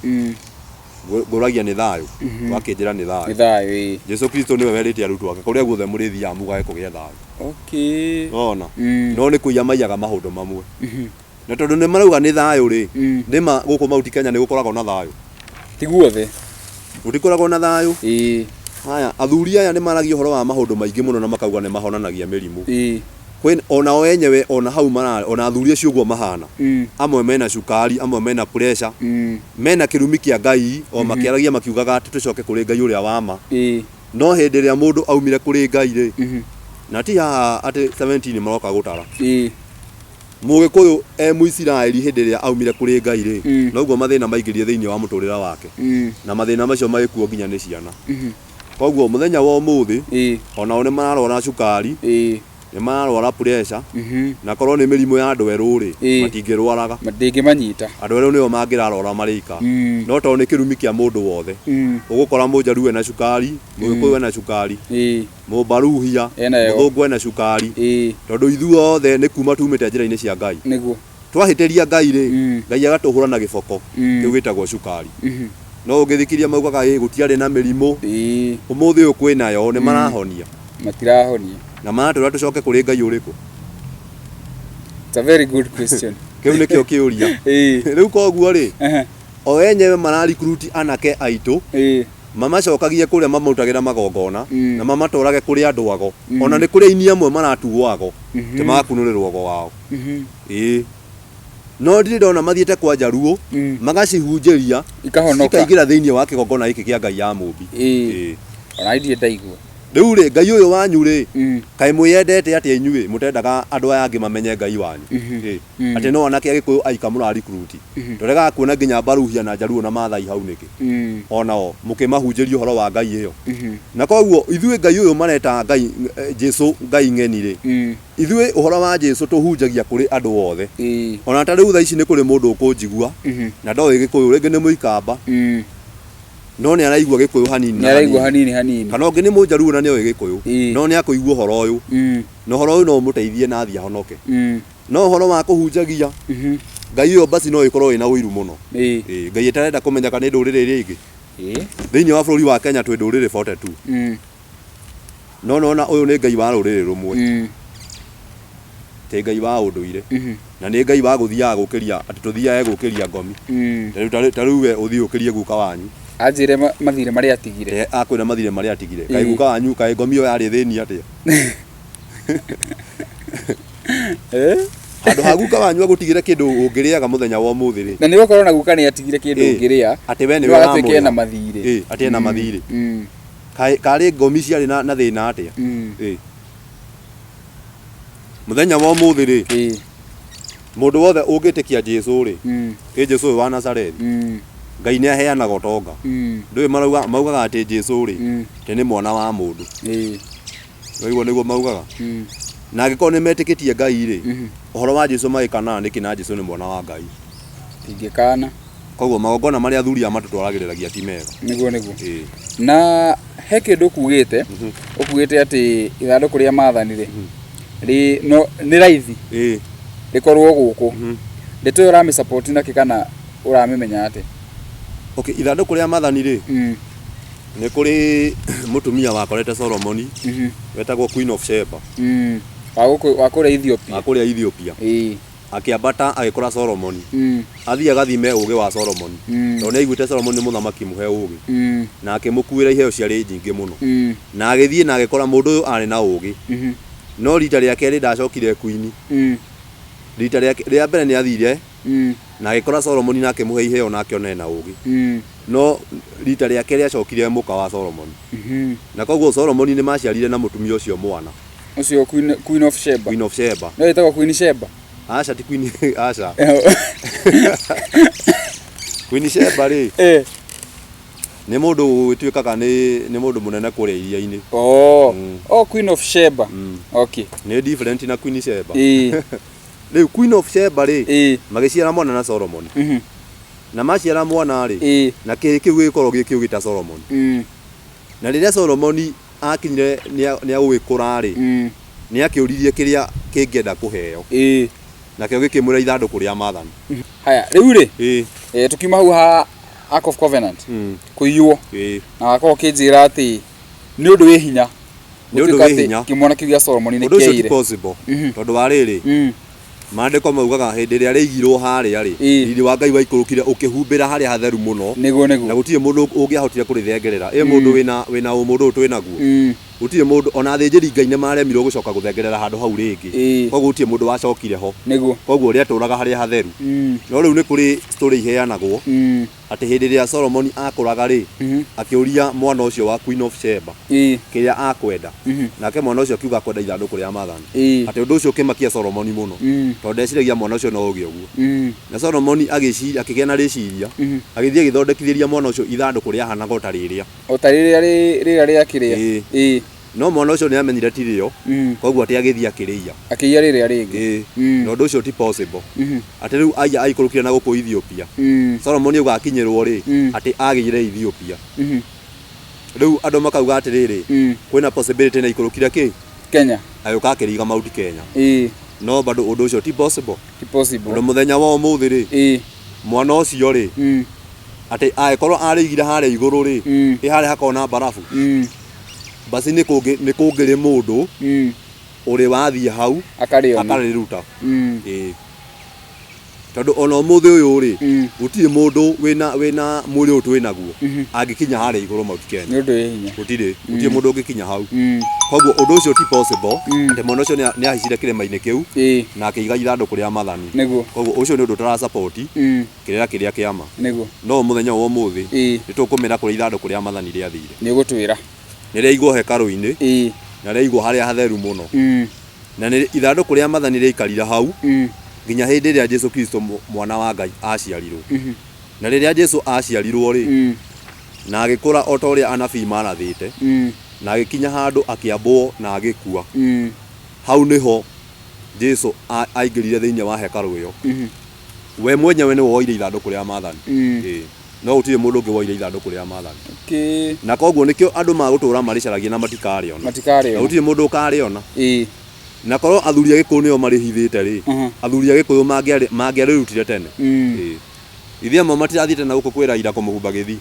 ngũragia nĩ thayũ wakĩnjĩra nĩ thayũ Jesu Kristo nĩwe werĩte arutwo ake kũrĩa guothe mũrĩthiaga mugage kũgĩa thayũ ona no nĩ kũiya maiyaga maũndũ mamwe na tondũ nĩ marauga nĩ thayũ rĩ nĩma gũkũ Mount Kenya nĩ gũkoragwo na thayũ ti guothe gũtikoragwo na thayũ haya athuri aya nĩ maragia ũhoro wa maũndũ maingĩ mũno na makauga nĩ mahonanagia mĩrimũ ona o enyewe ona hau mararĩ ona athuri acio ũguo mahana amwe mena cukari amwe mena pressure mena kĩrumi kĩa Ngai o makĩaragia makiugaga atĩ tũcoke kũrĩ Ngai ũrĩa wa ma no hĩndĩ ĩrĩa mũndũ aumire kũrĩ Ngai rĩ na ti haha atĩ 17 maroka gũtara Mũgĩkũyũ Mũisiraeli hĩndĩ ĩrĩa aumire kũrĩ Ngai rĩ noguo mathĩna maingĩrire thĩinĩ wa mũtũrĩre wake na mathĩna macio magĩkuo nginya nĩ ciana koguo mũthenya wa ũmũthĩ onao nĩ mararwara cukari nĩ mararwara pressure na korwo nĩ mĩrimũ ya andũ erũ rĩ matingĩrwaraga matingĩmanyita andũ erũ nĩo mangĩrarwara marĩika no tondũ nĩ kĩrumi kĩa mũndũ wothe ũgũkora Mũjaruo ena cukari Mũgĩkũyũ ena cukari Mũbaruhia Mũthũngũ ena cukari tondũ ithuothe nĩ kuma tumĩte njĩra-inĩ cia Ngai twahĩtĩria Ngai rĩ Ngai agatũhũra na gĩboko kĩu gĩtagwo cukari no ũngĩthikĩria maugaga gũtiarĩ na mĩrimũ ũmũthĩ ũyũ kwĩnayo nĩ marahonia matirahonia na maratũra tũcoke kũrĩ Ngai ũrĩkũ it's a very good question kĩu nĩkĩo kĩũria rĩu koguo rĩ o enyewe mararicruit anake aitũ mamacokagie kũrĩa mamarutagĩra magongona na mamatwarage kũrĩ andũ ago ona nĩ kũrĩ aini amwe maratuo ago te magakunũrĩrwo ago wao no ndirĩ ndona mathiĩte kwa Jaruo magacihunjĩria ikaingĩra thĩinĩ wa kĩgongona gĩkĩ kĩa Ngai ya mũmbi ona ndirĩ ndaigua rĩu rĩ Ngai ũyũ wanyu rĩ kaĩ mwĩyendete atĩ inyuĩ mũtendaga andũ aya angĩ mamenye Ngai wanyu atĩ no anake Agĩkũyũ aika mũraricruit tũregaga kuona nginya Baruhia na Jaruo na Maathai hau nĩkĩ onao mũkĩmahunjĩria ũhoro wa Ngai ĩyo na koguo ithuĩ Ngai ũyũ mareta Ngai Jesu Ngai ng'eni rĩ ithuĩ ũhoro wa Jesu tũhunjagia kũrĩ andũ othe ona ta rĩu thaa ici nĩ kũrĩ mũndũ ũkũnjigua na ndoĩ Gĩkũyũ rĩngĩ nĩ Mũikamba no nĩ araigua Gĩkũyũ hanini kana ũngĩ nĩ Mũjaruo na nĩoĩ Gĩkũyũ no nĩ akũigua ũhoro ũyũ na ũhoro ũyũ no ũmũteithie na athiĩ ahonoke no ũhoro wa kũhunjagia Ngai ũyũ basi no ĩkorwo ĩna ũiru mũno Ngai ĩtarenda kũmenyeka nĩ ndũrĩrĩ iria ingĩ thĩinĩ wa bũrũri wa Kenya twĩ ndũrĩrĩ 42 no nona ũyũ nĩ Ngai wa rũrĩrĩ rũmwe te Ngai wa ũndũire na nĩ Ngai wa gũthiaga gũkĩria atĩ tũthiaga gũkĩria ngomi ta rĩu we ũthiĩ ũkĩrie guka wanyu anjĩre mathire marĩa atigire akwĩra mathire marĩa atigire kaĩ guka wanyu kaĩ ngomi ĩyo yarĩ thĩni atĩa andũ ha guka wanyu agũtigire kĩndũ ũngĩrĩaga mũthenya wa ũmũthĩ rĩ na nĩ gũkorwo na guka nĩ atigire kĩndũ ũngĩrĩa atĩ we nĩwe agatwĩka na mathire atĩ ena mathire karĩ ngomi ciarĩ na thĩna atĩa mũthenya wa ũmũthĩ rĩ mũndũ wothe ũngĩtĩkia Jesu rĩ Jesu ũyũ wa Nazarethi Ngai nĩ aheanaga ũtonga ndũĩ maugaga atĩ Jesu rĩ nĩ mwana wa mũndũ ũiguo nĩguo maugaga na agĩkorwo nĩmetĩkĩtie Ngai rĩ ũhoro wa Jesu magĩkana nĩkĩ na Jesu nĩ mwana wa Ngai tingĩkana koguo magongona marĩa athuri matũtwaragĩrĩragia ti mega nĩguo na he kĩndũ ukugĩte ukugĩte atĩ ithandũkũ rĩa maathani rĩ nĩ raithi rĩkorwo gũkũ ndĩtwe ũrami support na kĩkana ũramĩmenya atĩ okay ithandũkũ rĩa maathani rĩ nĩ kũrĩ mũtumia wakorete Solomoni wetagwo Queen of Sheba wa kũrĩa Ethiopia akĩambata agĩkora Solomoni athiĩ agathime ũgĩ wa Solomoni tondũ nĩaiguĩte Solomoni nĩ mũthamaki mũhe ũgĩ na akĩmũkuĩra iheo ciarĩ nyingĩ mũno na agĩthiĩ na agĩkora mũndũ ũyũ arĩ na ũgĩ no rita rĩa kerĩ ndacokire Queen rita rĩa mbere nĩ athire na agĩkora Solomoni na akĩmũhe iheo na akĩona na ũgĩ no rita rĩa kerĩ acokire mũka wa Solomoni na koguo Solomoni nĩ maciarire na mũtumia ũcio mwana ũcio Queen of Sheba no ĩtagwo Queen Sheba aca ti Queen aca Queen Sheba rĩ nĩ mũndũ ũtuĩkaga nĩ mũndũ mũnene kũrĩa iria-inĩ Queen of Sheba okay nĩ different na Queen Sheba rĩu Queen of Sheba rĩ magĩciara mwana na Solomoni na maciara mwana rĩ na kĩhĩ kĩu gĩkorwo gĩkĩu gĩta Solomoni na rĩrĩa Solomoni akinyire nĩ agũgĩkũra rĩ nĩ akĩũririe kĩrĩa kĩngĩenda kũheo na kĩo gĩkĩmwĩra ithandũkũ rĩa maathani haya rĩu rĩ tukiuma hau ha Ark of Covenant kũiywo na wakorwo kĩnjĩra atĩ nĩ ũndũ wĩ hinya kĩmwana kĩu gĩa Solomoni nĩ kĩaire ũndũ ũcio ti possible tondũ wa rĩrĩ maandĩko maugaga hĩndĩ ĩrĩa rĩigirwo harĩa rĩ riri wa Ngai waikũrũkire ũkĩhumbĩra harĩa hatheru mũno na gũtirĩ mũndũ ũngĩahotire kũrĩthengerera mũndũ wĩna mũndũ ũyũ twĩnaguo gũtirĩ mũndũ ona thĩnjĩri Ngai nĩ maremirwo gũcoka gũthengerera handũ hau rĩngĩ koguo gũtirĩ mũndũ wacokire ho koguo ũrĩa tũraga harĩa hatheru no rĩu nĩ kũrĩ story iheanagwo atĩ hĩndĩ ĩrĩa Solomoni akũraga rĩ akĩũria mwana ũcio wa Queen of Sheba kĩrĩa akwenda nake mwana ũcio akiuga kwenda ithandũkũ rĩa maathani atĩ ũndũ ũcio ũkĩmakia Solomoni mũno tondũ ndeciragia mwana ũcio no ũgĩ ũguo na Solomoni agĩciria akĩgĩa na rĩciria agĩthiĩ agĩthondekithĩria mwana ũcio ithandũkũ rĩahanaga ota rĩrĩa rĩrĩa kĩrĩa no mwana ũcio nĩ amenyire ti rĩo koguo atĩ agĩthiĩ akĩrĩia akĩiya rĩrĩa rĩngĩ na ũndũ ũcio ti possible atĩ rĩu aya aikũrũkire na gũkũ Ethiopia Solomoni ũgakinyĩrwo rĩ atĩ agĩire Ethiopia rĩu andũ makauga atĩrĩrĩ kwĩna possibility na ikũrũkire kĩ Kenya agĩũka akĩriga Mount Kenya no bado ũndũ ũcio ti possible ũndũ mũthenya wa ũmũthĩ rĩ mwana ũcio rĩ atĩ agĩkorwo arĩigire harĩa igũrũ rĩ harĩa hakona barafu basi nĩ kũngĩrĩ mũndũ ũrĩ wathiĩ hau akarĩruta tondũ ona ũmũthĩ ũyũ rĩ gũtirĩ mũndũ wĩna mũrĩ ũyũ twĩnaguo angĩkinya harĩa igũrũ Mount Kenya gũtirĩ mũndũ ũngĩkinya hau koguo ũndũ ũcio ti possible atĩ mwana ũcio nĩ ahicire kĩrĩma-inĩ kĩu na akĩiga ithandũkũ rĩa maathani koguo ũcio nĩ ũndũ ũtarasupport kĩrĩa kĩama no mũthenya wa ũmũthĩ nĩ tũkũmenya kũrĩa ithandũkũ rĩa maathani rĩathire nĩ gũtwĩra nĩ rĩaigwo hekarũ-inĩ na rĩaigwo harĩa hatheru mũno na ithandũkũ rĩa maathani rĩaikarire hau nginya hĩndĩ ĩrĩa Jesu Kristo mwana wa Ngai aciarirwo na rĩrĩa Jesu aciarirwo rĩ na agĩkũra o ta ũrĩa anabii marathĩte na agĩkinya handũ akĩambwo na agĩkua hau nĩho Jesu aingĩrire thĩinĩ wa hekarũ ĩyo we mwenyewe nĩ woire ithandũkũ rĩa maathani no gũtirĩ mũndũ ũngĩ woire ithandũkũ rĩa maathani na koguo nĩkĩo andũ magũtũũra marĩcaragia na matikarĩona na gũtirĩ mũndũ ũkarĩona na korwo athuri a Gĩkũyũ nĩo marĩhithĩte rĩ athuri a Gĩkũyũ mangĩarĩrutire tene ithuĩ amwe matirathiĩte na gũkũ kwĩ Raila kũmũhumba gĩthi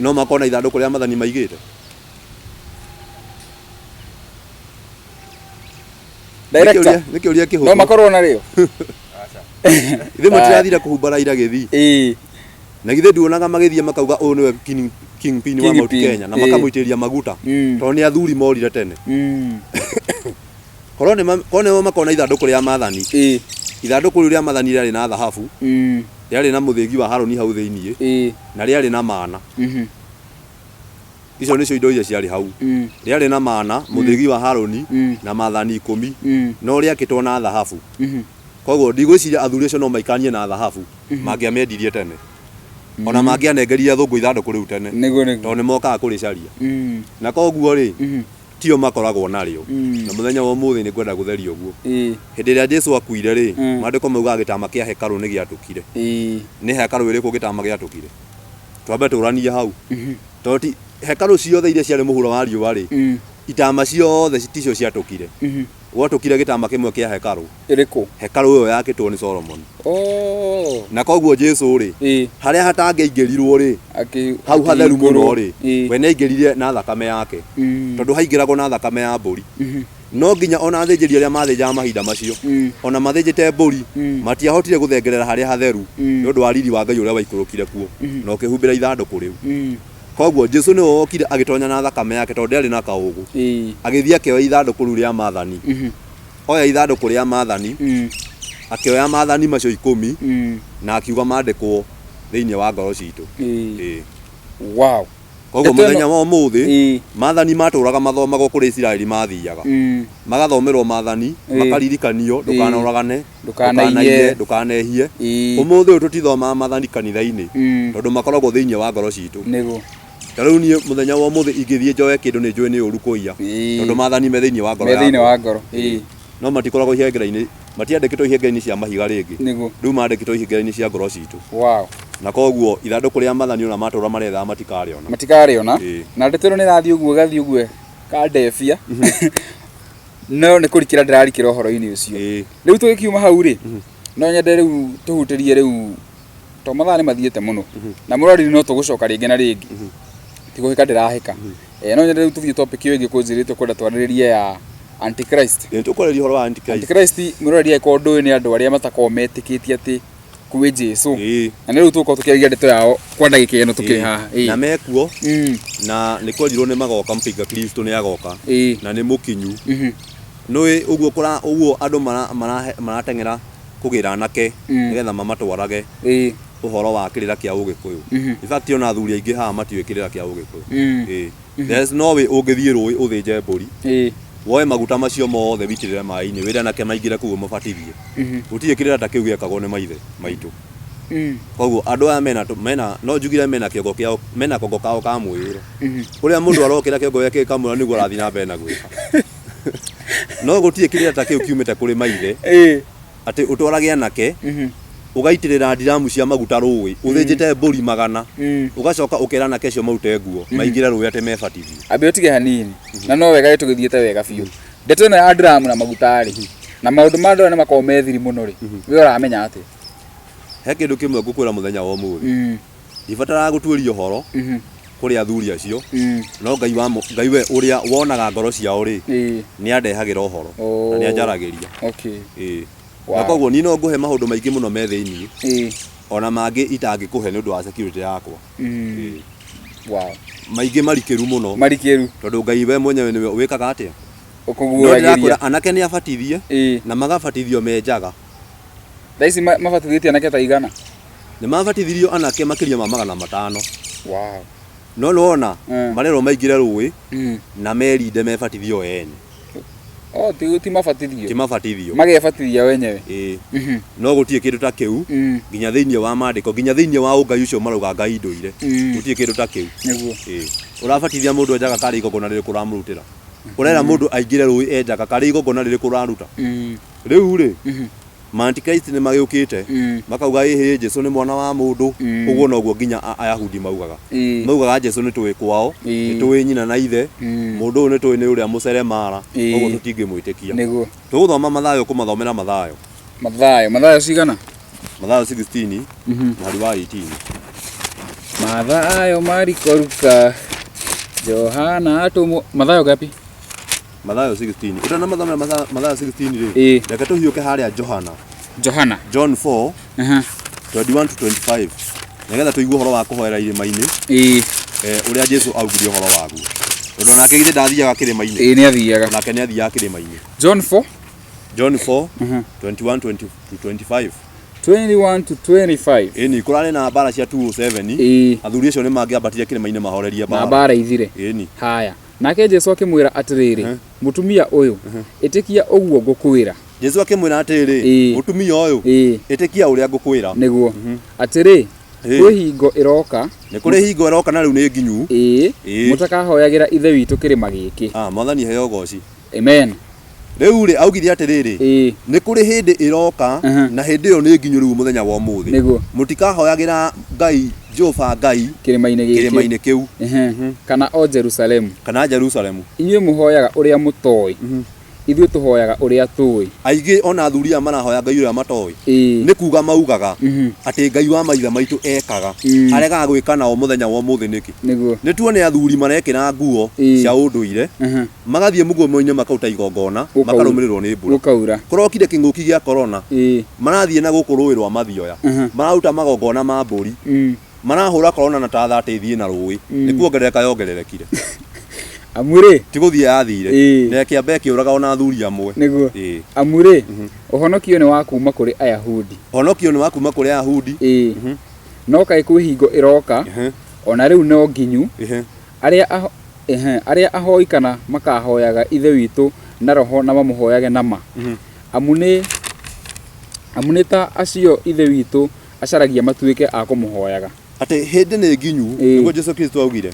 no makona ithandũkũ rĩa maathani maigĩte nĩ kĩũria kĩhũthũ no makorwo na rĩo ithuĩ matirathire kũhumba Raila gĩthi na githĩ nduonaga magĩthiĩ makauga ũyũ nĩwe kingpin wa Mount Kenya na makamũitĩrĩria maguta tondũ nĩ athuri morire tene korwo nĩmo makona ithandũkũ rĩa maathani ithandũkũ rĩu rĩa maathani rĩarĩ na thahabu rĩarĩ na mũthĩgi wa Haroni hau thĩinĩ na rĩarĩ na mana icio nĩcio indo iria ciarĩ hau rĩarĩ na mana mũthĩgi wa Haroni na maathani 10 no rĩakĩtwo na thahabu koguo ndigwĩciria athuri acio no maikanie na thahabu mangĩamendirie tene ona mangĩanengerire thũngũ ithandũkũ rĩu tene tondũ nĩ mokaga kũrĩcaria na koguo rĩ tio makoragwo narĩo na mũthenya wa ũmũthĩ nĩ kwenda gũtheria ũguo hĩndĩ ĩrĩa Jesu akuire rĩ maandĩko mauga gĩtama kĩa hekarũ nĩ gĩatũkire nĩ hekarũ ĩrĩkũ gĩtama gĩatũkire twambe tũranie hau tondũ hekarũ ciothe iria ciarĩ mũhuro wa riũa rĩ itama ciothe ticio ciatũkire gwatũkire gĩtama kĩmwe kĩa hekarũ ĩrĩkũ hekarũ ĩyo yakĩtwo nĩ Solomon na koguo Jesu rĩ harĩa hatangĩingĩrirwo rĩ hau hatheru mũno rĩ we nĩaingĩrire na thakame yake tondũ haingĩragwo na thakame ya mbũri no nginya ona athĩnjĩri arĩa mathĩnjaga mahinda macio ona mathĩnjĩte mbũri matiahotire gũthengerera harĩa hatheru nĩ ũndũ wa riri wa Ngai ũrĩa waikũrũkire kuo na ũkĩhumbĩra ithandũkũ rĩu koguo Jesu nĩ wokire agĩtonya na thakame yake tondũ ndarĩ na kaũgũ agĩthiĩ akĩoya ithandũkũ rĩu rĩa maathani oya ithandũkũ rĩa maathani akĩoya maathani macio 10 na akiuga maandĩkwo thĩinĩ wa ngoro citũ wow koguo mũthenya wa ũmũthĩ maathani matũraga mathomagwo kũrĩ Isiraeli mathiaga magathomerwo maathani makaririkanio ndũkanoragane ndũkanaiye ndũkanehie ũmũthĩ ũyũ tũtithomaga maathani kanitha-inĩ tondũ makoragwo thĩinĩ wa ngoro citũ tarĩu niĩ mũthenya wa ũmũthĩ ingĩthiĩ njoe kĩndũ nĩ njũĩ nĩ ũru kũiya tondũ maathani me thĩinĩ wa ngoro no matikoragwo ihengera-inĩ matiandĩkĩtwo ihengera-inĩ cia mahiga rĩngĩ rĩu mandĩkĩtwo ihengera-inĩ cia ngoro citũ na koguo ithandũkũ rĩa maathani ona matũra marethaga matikarĩona na ndetero nĩ rathiĩ ũguo gathiĩ ũguo kandebia no nĩ kũrikĩra ndĩrarikĩra ũhoro-inĩ ũcio rĩu tũgĩkiuma hau rĩ no nyende rĩu tũhutĩrie rĩu to mathaa nĩ mathiĩte mũno na mũrori no tũgũcoka rĩngĩ na rĩngĩ tigũhĩka ndĩrahĩka no nyende rĩu tũthiĩ topic ĩyo ĩngĩ kũnjĩrĩte kwenda twarĩrĩrie ya Antichrist tũkwarĩria ũhoro wa Antichrist mũrori aiko ũndũ ũyũ nĩ andũ arĩa matakoragwo metĩkĩtie atĩ kwĩ Jesu na nĩ rĩu tũkorwo tũkĩaria ndeto yao kwa ndagĩka ĩno tũkĩrĩ haha na mekuo na nĩ kwerirwo nĩ magoka mpinga Kristo nĩ agoka na nĩ mũkinyu nĩ ũguo andũ marateng'era kũgĩra anake nĩgetha mamatwarage ũhoro wa kĩrĩra kĩa Ũgĩkũyũ in fact ona athuri aingĩ haha matiũĩ kĩrĩra kĩa Ũgĩkũyũ there is no way ũngĩthiĩ rũĩ ũthĩnje mbũri woe maguta macio mothe witĩrĩre maĩ-inĩ wĩre anake maingĩre kũu mabatithie gũtirĩ kĩrĩra ta kĩu gĩakagwo nĩ maithe maitũ koguo andũ aya mena no njugire mena kĩongo kĩao mena kongo kao ka mwĩrĩro ũrĩa mũndũ arokĩra kĩongo gĩake kamũra nĩguo arathiĩ na mbere na gwĩka no gũtirĩ kĩrĩra ta kĩu kiumĩte kũrĩ maithe atĩ ũtwarage anake ugaitĩrĩra ndiramu cia maguta rũĩ ũthĩnjĩte mbũri 100 ũgacoka ũkera anake acio marute nguo maingĩre rũĩ atĩ mebatithie ambe ũtige hanini na no wega tũgĩthiĩte wega biũ ndeto ĩno ya ndiramu na maguta rĩ na maũndũ ma andũ nĩ makoragwo methiri mũno rĩ we ũramenya atĩ he kĩndũ kĩmwe ngũkwĩra mũthenya wa ũmũthĩ ndibataraga gũtuĩria ũhoro kũrĩ athuri acio no Ngai we ũrĩa wonaga ngoro ciao rĩ nĩ andehagĩra ũhoro na nĩ anjaragĩria na koguo niĩ no ngũhe maũndũ maingĩ mũno me thĩinĩ ona mangĩ itangĩkũhe nĩ ũndũ wa security yakwa maingĩ marikĩru mũno tondũ Ngai we mwenyewe nĩwe wĩkaga atĩa ũkũguũragĩria anake nĩ abatithie na magabatithio menjaga thaa ici mabatithĩtie anake ta igana nĩ mabatithirio anake makĩria ma 500 no nĩwona marerwo maingĩre rũĩ na merinde mebatithio ene ti mabatithio magebatithia wenyewe no gũtirĩ kĩndũ ta kĩu nginya thĩinĩ wa maandĩko nginya thĩinĩ wa ũngai ũcio marauga Ngai ndũire gũtirĩ kĩndũ ta kĩu ũrabatithia mũndũ enjaga karĩ igongona rĩrĩkũ ũramũrutĩra ũrera mũndũ aingĩre rũĩ enjaga karĩ igongona rĩrĩkũ ũraruta rĩu rĩ Antichrist nĩ magĩũkĩte makauga ĩhĩ Jesu nĩ mwana wa mũndũ ũguo noguo nginya Ayahudi maugaga Jesu nĩ tũĩ kwao nĩ tũĩ nyina na ithe mũndũ ũyũ nĩ tũĩ nĩ ũrĩa mũceremara ũguo tũtingĩmwĩtĩkia tũgũthoma Mathayo kũmathomera Mathayo cigana Mathayo 16 mweri wa 18 Mathayo Mariko Luka Johana atũmwo Mathayo gapi Mathayo 16 utana mathomera Mathayo 16 rĩ reke tũhiũke harĩa John 4 21 to 25 nĩgetha tũigue ũhoro wa kũhoera irĩma-inĩ ũrĩa Jesu augire ũhoro waguo tondũ nake githĩ ndathiaga kĩrĩma-inĩ nĩ athiaga nake nĩ athiaga kĩrĩma-inĩ John 4 21 to 25 21 to 25 ĩni kũrarĩ na mbara cia 207 athuri acio nĩ mangĩambatire kĩrĩma-inĩ mahorerie mbara na mbara ithire haya nake Jesu akĩmwĩra atĩrĩrĩ mũtumia ũyũ ĩtĩkia ũguo ngũkwĩra Jesu akĩmwĩra atĩrĩrĩ mũtumia ũyũ ĩtĩkia ũrĩa ngũkwĩra nĩguo atĩrĩ kwĩ hingo iroka nĩ kũrĩ hingo iroka na rĩu nĩ nginyu mũtakahoyagĩra ithe witũ kĩrĩma gĩkĩ. Mwathani heo goci. Amen. Rĩu rĩ augithia atĩrĩrĩ, nĩ kũrĩ hĩndĩ iroka na hĩndĩ ĩyo nĩ nginyu rĩu mũthenya wa ũmũthĩ. Mũtikahoyagĩra Ngai Jehova Ngai kĩrĩma-inĩ kĩu kana o Jerusalemu. Inyuĩ mũhoyaga ũrĩa mũtoĩ, ithuĩ tũhoyaga ũrĩa tũĩ. Aingĩ ona athuria marahoya Ngai ũrĩa matoĩ. Nĩ kuga maugaga atĩ Ngai wa maithe maitũ ekaga aregaga gwĩka nao mũthenya wa ũmũthĩ nĩkĩ. Nĩ tuone athuri marekĩra nguo cia ũndũire magathiĩ mũgomo-inĩ makauta igongona makarũmĩrĩrwo nĩ mbura. Kũrokire kĩng'ũki gĩa corona marathiĩ na gũkũ rũĩ rwa Mathioya mararuta magongona ma mbũri marahũra corona na ta thate ithiĩ na rũĩ nĩ kuongerereka yongererekire. Amure tigũthiĩ yathire na kĩambe kĩũraga ona athuri amwe. Amure ũhonokio nĩ wa kuma kũrĩ Ayahudi. No kaĩ kwĩ hingo ĩroka ona rĩu no nginyu arĩa ahoi kana makahoyaga ithe witũ na roho na mamũhoyage nama. Amu nĩ ta acio ithe witũ acaragia matuĩke a kũmũhoyaga. Atĩ hĩndĩ nĩ nginyu nĩguo Jesu Kristo augire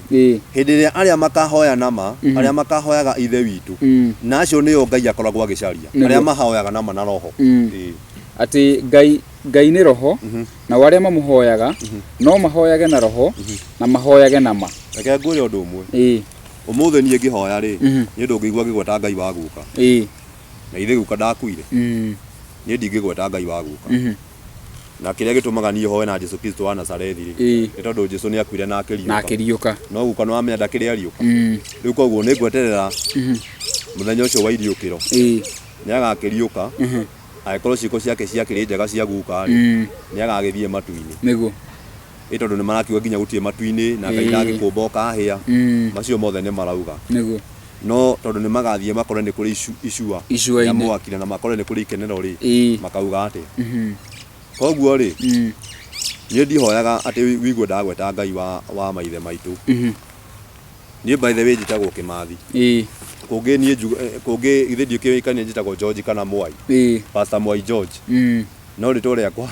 hĩndĩ ĩrĩa arĩa makahoya nama arĩa makahoyaga ithe witũ na acio nĩo Ngai akoragwo agĩcaria arĩa mahoyaga nama na roho. Atĩ Ngai nĩ roho na arĩa mamũhoyaga no mahoyage na roho na mahoyage nama. Reke ngwĩre ũndũ ũmwe, ũmũthĩ niĩ ngĩhoya rĩ niĩ ndũngĩigua ngĩgweta Ngai wa guka na ithe guka ndakuire niĩ ndingĩgweta Ngai wa guka. Na kĩrĩa gĩtũmaga niĩ hoye na Jesu Kristo wa Nazarethi nĩ tondũ Jesu nĩ akuire na akĩriũka no guka no amenya ndakĩrĩ ariũka. Rĩu koguo nĩ ngweterera mũthenya ũcio wa iriũkĩro nĩ agakĩriũka angĩkorwo ciĩko ciake ciakĩrĩ njega cia guka nĩ agagĩthiĩ matu-inĩ tondũ nĩ marakiuga nginya gũtirĩ matu-inĩ na Ngai ndagĩkũmba ũkahĩa macio mothe nĩ marauga. No tondũ nĩ magathiĩ makore nĩ kũrĩ icua ya mwaki na makore nĩ kũrĩ ikenero rĩ makauga atĩ. Koguo rĩ niĩ ndihoyaga atĩ wigue ndagweta Ngai wa maithe maitũ. Niĩ by the way njĩtagwo Kĩmathi. Kũngĩ ithe ndiũkĩũĩkaine njĩtagwo George kana Mwai. Pastor Mwai George. No rĩtwa rĩakwa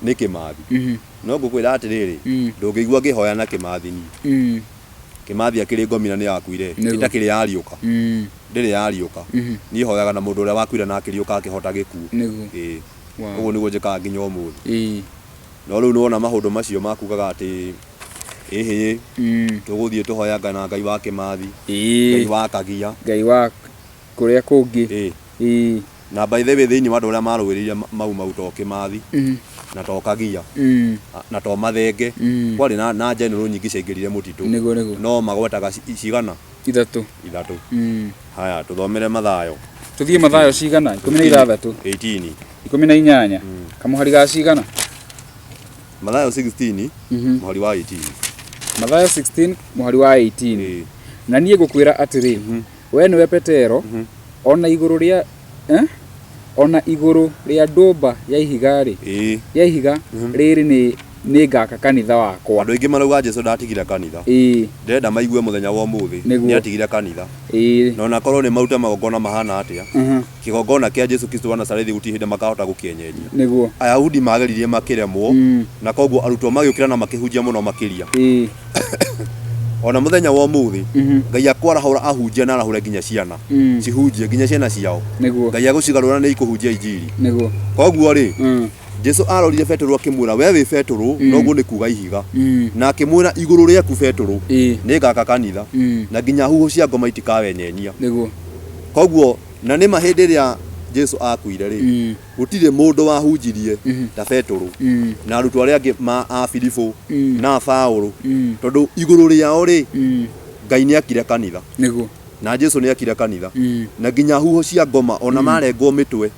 nĩ Kĩmathi. No ngũkwĩra atĩrĩrĩ ndũngĩigua ngĩhoya na Kĩmathi niĩ. Kĩmathi akĩrĩ ngomina nĩ yakuire ĩtakĩrĩ yariũka ndĩrĩ yariũka. Niĩ hoyaga na mũndũ ũrĩa wakuire na akĩriũka akĩhota gĩkuũ. Ũguo nĩguo njĩkaga nginya ũmũthĩ. No rĩu nĩwona maũndũ macio makugaga atĩ tũgũthiĩ tũhoyaga na Ngai wa Kĩmathi, Ngai wa Kagia, Ngai wa kũrĩa kũngĩ. Na by the way thĩinĩ wa andũ arĩa marũĩrĩire mau to Kĩmathi na to Kagia na to Mathenge kwarĩ na general nyingĩ ciaingĩrire mũtitũ no magwetaga cigana ithatũ. Haya tũthomere Mathayo. Tuthiĩ Mathayo cigana 16 18 kamũhari ga cigana Mathayo 16 mũhari wa 18. Mathayo 16 mũhari wa 18. Na niĩ ngũkwĩra atĩrĩ we nĩwe Petero ona igũrũ rĩa ndũmba ya ihiga rĩrĩ nĩ ngaka kanitha wakwa. Andũ aingĩ marauga Jesu ndatigire kanitha. Ndĩrenda maigue mũthenya wa ũmũthĩ nĩ atigire kanitha. Na ona korwo nĩ maruta magongona mahana atĩa kĩgongona kĩa Jesu Kristo wa Nazarethi gũtirĩ hĩndĩ makahota gũkĩenyeria. Ayahudi mageririe makĩremwo na koguo arutwo magĩũkĩra na makĩhunjia mũno makĩria. Ona mũthenya wa ũmũthĩ Ngai akwarahũra ahunjia na arahũre nginya ciana cihunjie nginya ciana ciao. Ngai agũcigarũra nĩ ikũhunjia injiri. Koguo rĩ Jesu arorire Petero akĩmwĩra we wĩ Petero noguo nĩ kuga ihiga na akĩmwĩra igũrũ rĩaku Petero nĩ ngaka kanitha na nginya huho cia ngoma itikawenyenia. Koguo na nĩ mahĩndĩ rĩa Jesu akuire rĩ gũtirĩ mũndũ wahunjirie ta Petero na arutwo arĩa angĩ a Filipo na Paulo tondũ igũrũ rĩao rĩ Ngai nĩ akire kanitha na Jesu nĩ akire kanitha na nginya huho cia ngoma ona marengwo mĩtwe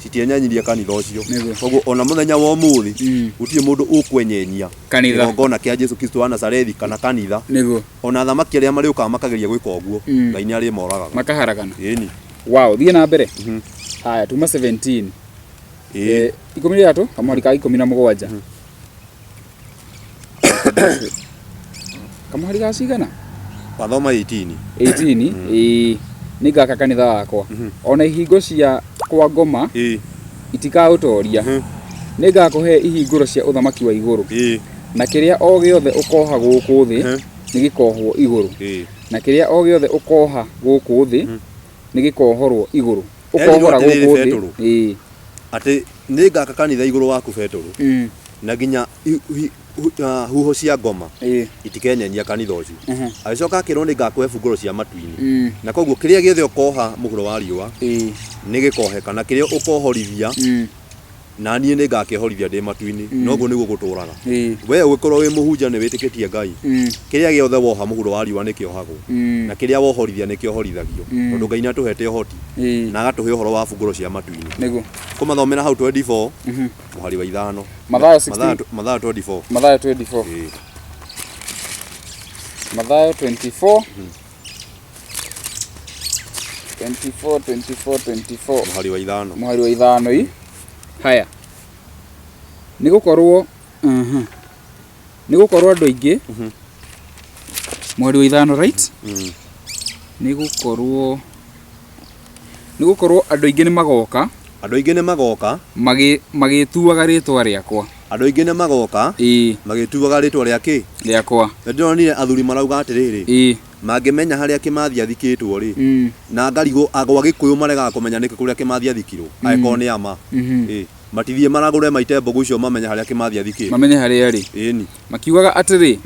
citienyanyirie kanitha ũcio. Koguo ona mũthenya wa ũmũthĩ gũtirĩ mũndũ ũkwenyenyia kĩgongona kĩa Jesu Kristo wa Nazarethi kana kanitha. Ona thamaki arĩa marĩũkaga makageria gwĩka ũguo Ngai nĩ arĩ moragaga makaharagana. Wow, thiĩ na mbere. Haya tuma 17 13 kamũhari ka 17 kamũhari ga cigana wathoma 18 nĩ ngaka kanitha wakwa ona ihingo cia kwa ngoma itikaũtoria nĩ ngakũhe ihingũro cia ũthamaki wa igũrũ na kiria o giothe ukoha guku thi ni gikohwo iguru na kiria o giothe ukoha guku thi ni gikohorwo iguru ukohora guku thi ati ni ngaka kanitha iguru waku Peturu na ginya huho cia ngoma itikenyenya kanitha ucio agicoka akirwo ni ngakwe bunguro cia matuini na koguo kiria giothe ukoha muhuro wa riua ni gikoheka na kiria ukohorithia na niĩ nĩ ngakĩhorithia ndĩ matu-inĩ noguo nĩguo gũtũraga we ũgĩkorwo wĩ mũhunjia nĩ wĩtĩkĩtie Ngai kĩrĩa gĩothe woha mũhuro wa riũa nĩkĩohagwo na kĩrĩa wohorithia nĩkĩohorithagio tondũ Ngai nĩatũhete ũhoti na agatũhe ũhoro wa bunguro cia matu-inĩ nĩguo kũmathomera hau 24 mũhari wa 5 Mathayo 24 Mathayo 24 Mathayo 24 mũhari wa 5 ii haya nigukorwo andu aingi mweri wa 5 right nigukorwo andu aingi ni magoka magituaga ritwa riakwa andu aingi ni magoka magituaga ritwa riakwa ndonire athuri marauga atiriri mangimenya haria Kimathi athikitwo ri na ngarigo agwa Gikuyu marega kumenya niki kuria Kimathi athikirwo aiko ni ama matithie maragure maite mbogo icio mamenya haria Kimathi athikitwo mamenya haria ri ĩni makiugaga atiri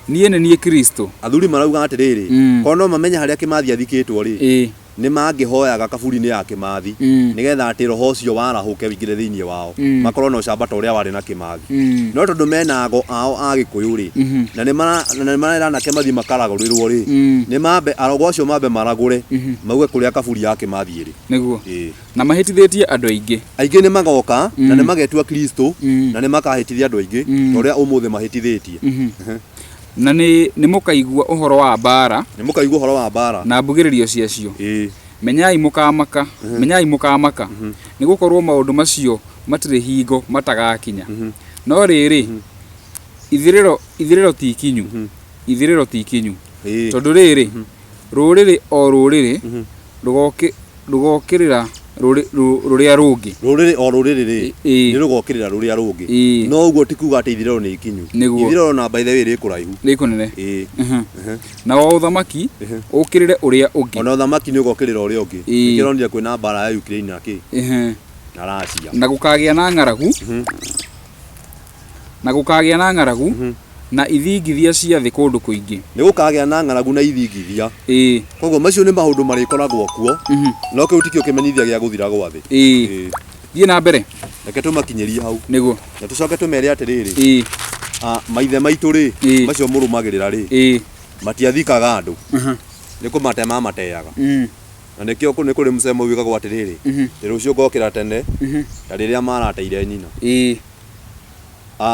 niĩ nĩ niĩ Kristo athuri marauga atiriri kono mamenya haria Kimathi athikitwo ri ni mangĩhoyaga kaburi-inĩ ya Kimathi nigetha ati roho ucio warahuke wingire thiini wao makorwo no cambata uria wari na Kimathi no tondu menago ao a Gikuyu ri na ni marera na Kimathi makaragũrĩrwo ri ni mambe arogo ucio mambe maragure mauge kuria kaburi ya Kimathi ri niguo na mahĩtithĩtie andu aingĩ ni magoka na ni magetua Kristo na ni makahĩtithia andu aingĩ uria umuthi mahĩtithĩtie na ni mukaigua uhoro wa mbara na mbugĩrĩrio ciacio menyai mukamaka ni gukorwo maundu macio matire hingo matagakinya no riri ithiriro ti ikinyu tondu riri ruriri o ruriri rugokirira ruria rungi ni rugokirira ruria rungi no uguo tikuga ati ithiriro ni ikinyu ithiriro na by the way ri kuraihu ri kunene na wa uthamaki ukirire uria ungi ona uthamaki ni ugokirira uria ungi ikironire kwina mbara ya Ukraine na Russia na gukagia na ng'aragu na ithingithia cia thi kundu kuingi ni gukagia na ng'aragu na ithingithia koguo macio ni maundu marikoragwo kuo no kiu tikio kimenyithia gia guthira gwa thi thie na mbere reke tumakinyerie hau niguo na tucoke tumere atiriri maithe maitu ri macio murumagirira ri matiathikaga andu ni kumatema mateyaga na nikio ni kuri musemo wigagwo atiriri rucio ngokira tene ta riria marateire nyina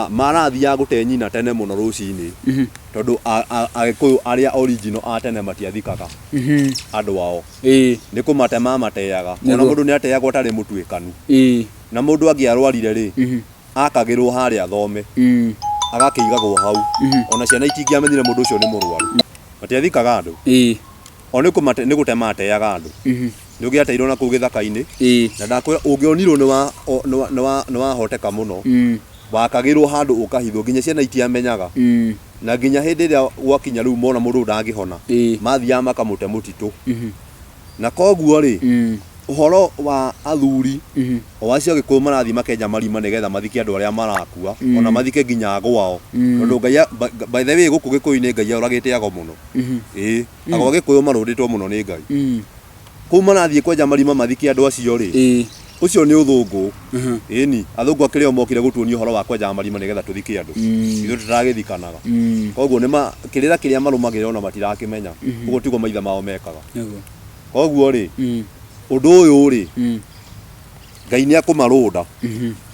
marathia gute nyina tene muno rucini tondu Agikuyu aria original atene matiathikaga andu wao ni kumatema mateyaga ona mundu ni ateyagwo tari mutuikanu na mundu angiarwarire ri akagirwo haria thome agakiigagwo hau ona ciana itingiamenyire mundu ucio ni murwaru matiathikaga andu oni ni gutema mateyaga andu ni ugiateirwo na kuu githaka-ini na ndakwira ungionirwo ni wahoteka muno wakagirwo handu ukahithwo nginya ciana itiamenyaga na nginya hindi ria gwakinya riu mona mundu ndangihona mathia makamute mutitu na koguo ri uhoro wa athuri o acio Gikuyu marathi makenja marima nigetha mathike andu aria marakua ona mathike nginya gwao tondu Ngai by the way guku Gikuyu-ini Ngai uragite ago muno ago Gikuyu marunditwo muno ni Ngai kuu marathi kwenja marima mathike andu acio ri ucio ni uthungu ĩni athungu akĩrĩo mokire gũtuonia ũhoro wa kwenja marima nĩgetha tũthike andũ ithuĩ tũragĩthikanaga koguo nĩ kĩrĩra kĩrĩa marũmagĩrĩra ona matirakĩmenya ũguo tiguo maithe mao mekaga koguo rĩ ũndũ ũyũ rĩ Ngai nĩ akũmarũnda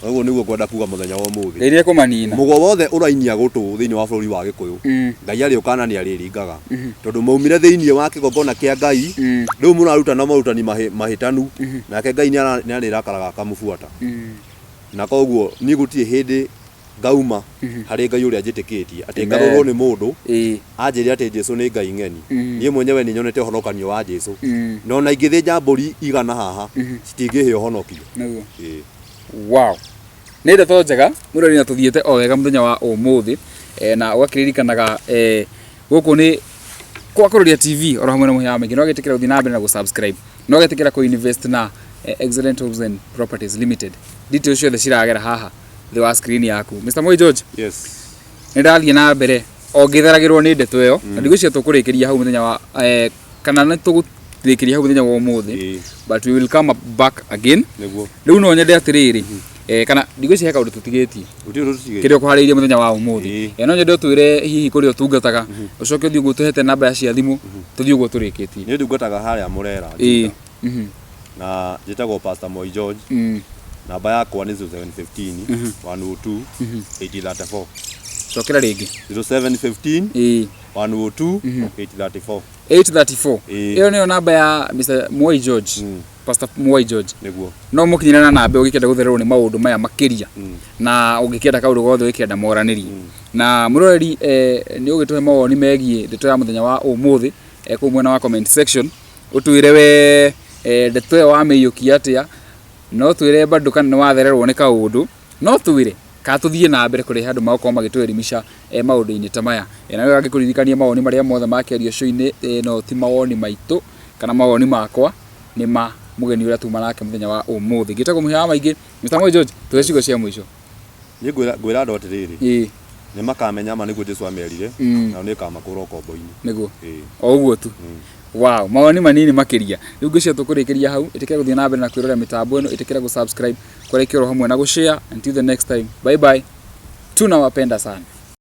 koguo nĩguo kwenda kuga mũthenya wa ũmũthĩ Ngai nĩ akũmanina mũgo wothe ũrainia gũtũ thĩinĩ wa bũrũri wa Gĩkũyũ Ngai arĩ ũkana nĩ arĩringaga tondũ maumire thĩinĩ wa kĩgongona kĩa Ngai rĩu mũraruta na marutani mahĩtanu nake Ngai nĩ arĩrakaraga akamũbuata na koguo niĩ gũtirĩ hĩndĩ ngauma harĩ Ngai ũrĩa njĩtĩkĩtie atĩ ngarũrwo nĩ mũndũ anjĩre atĩ Jesu nĩ Ngai ng'eni niĩ mwenyewe nĩ nyonete ũhonokanio wa Jesu no na ingĩthĩnja mbũri igana haha citingĩhe ũhonokio wow nä ndeto njega må rori na tå thiä te o wega må thenya wa å na ũgakĩririkanaga gũkũ nĩ kwa Kuhithurio TV oro hamwe na mũhĩa wa maingĩ no gĩtĩkĩra gũthiĩ na mbere na gũ-subscribe no gĩtĩkĩra kũ-invest na Excellent Homes and Properties Limited. Details ciothe ciragera haha thĩ wa screen yaku. Mr. Moi George, yes, nĩ ndathiĩ na mbere o ngĩtheragĩrwo nĩ ndeto ĩyo na ndigũcio tũkũrĩkĩria hau mũthenya wa kana nĩ tũgũrĩkĩria hau mũthenya wa ũmũthĩ, but we will come back again. Rĩu no nyende atĩrĩrĩ kana ndigũcio he kaũndũ tũtigĩtie kĩrĩa ũkũharĩirie mũthenya wa ũmũthĩ, no nyende ũtwĩre hihi kũrĩa ũtungataga, ũcoke ũthiĩ ũguo tũhete namba cia thimũ tũthiĩ ũguo tũrĩkĩtie. Nĩ ndungataga harĩa Mũrera na njĩtagwo Pastor Moi George. Namba yakwa nĩ 0715 102 834. Cokera rĩngĩ 0715 102 834. 834. Iyo nĩyo namba ya Mr. Moi George, Pastor Moi George. Nĩguo. No mũkinyĩra na namba ũgĩkĩenda gũthererwo nĩ maũndũ maya makĩria na ũngĩkĩenda kaũndũ gothe ũgĩkĩenda moranĩrie. Na mũroreri nĩ ũgĩtũhe mawoni megiĩ ndeto ya mũthenya wa ũmũthĩ kũu mwena wa comment section. Ũtwĩre we ndeto ĩyo wamĩiyũkia atĩa, no twĩre bado kana nĩ wathererwo nĩ kaũndũ, no twĩre ka tũthiĩ na mbere kũrĩ handũ magũkorwo magĩtũelimisha maũndũ-inĩ ta maya. Na wewe agĩkũririkania mawoni marĩa mothe makĩario show-inĩ no ti mawoni maitũ kana mawoni makwa, nĩ ma mũgeni ũrĩa tuma nake mũthenya wa ũmũthĩ. Ngĩtagwo mũhĩa wa maingĩ, Mr. Moi George, twĩ ciugo cia mũico. Nĩ ngwĩra andũ atĩrĩrĩ, nĩ makamenya ma nĩguo Jesu amerire na nĩ kamakũra ũkombo-inĩ. Nĩguo o ũguo tu. Wow, mawoni manini makĩria. Rĩu ngĩcio tũkũrĩkĩria hau, ĩtĩkĩra gũthiĩ na mbere na kwĩrorera mĩtambo ĩno, ĩtĩkĩra gũ-subscribe, kũrĩkia oro hamwe na gũ-share. Until the next time, bye bye, tunawapenda sana.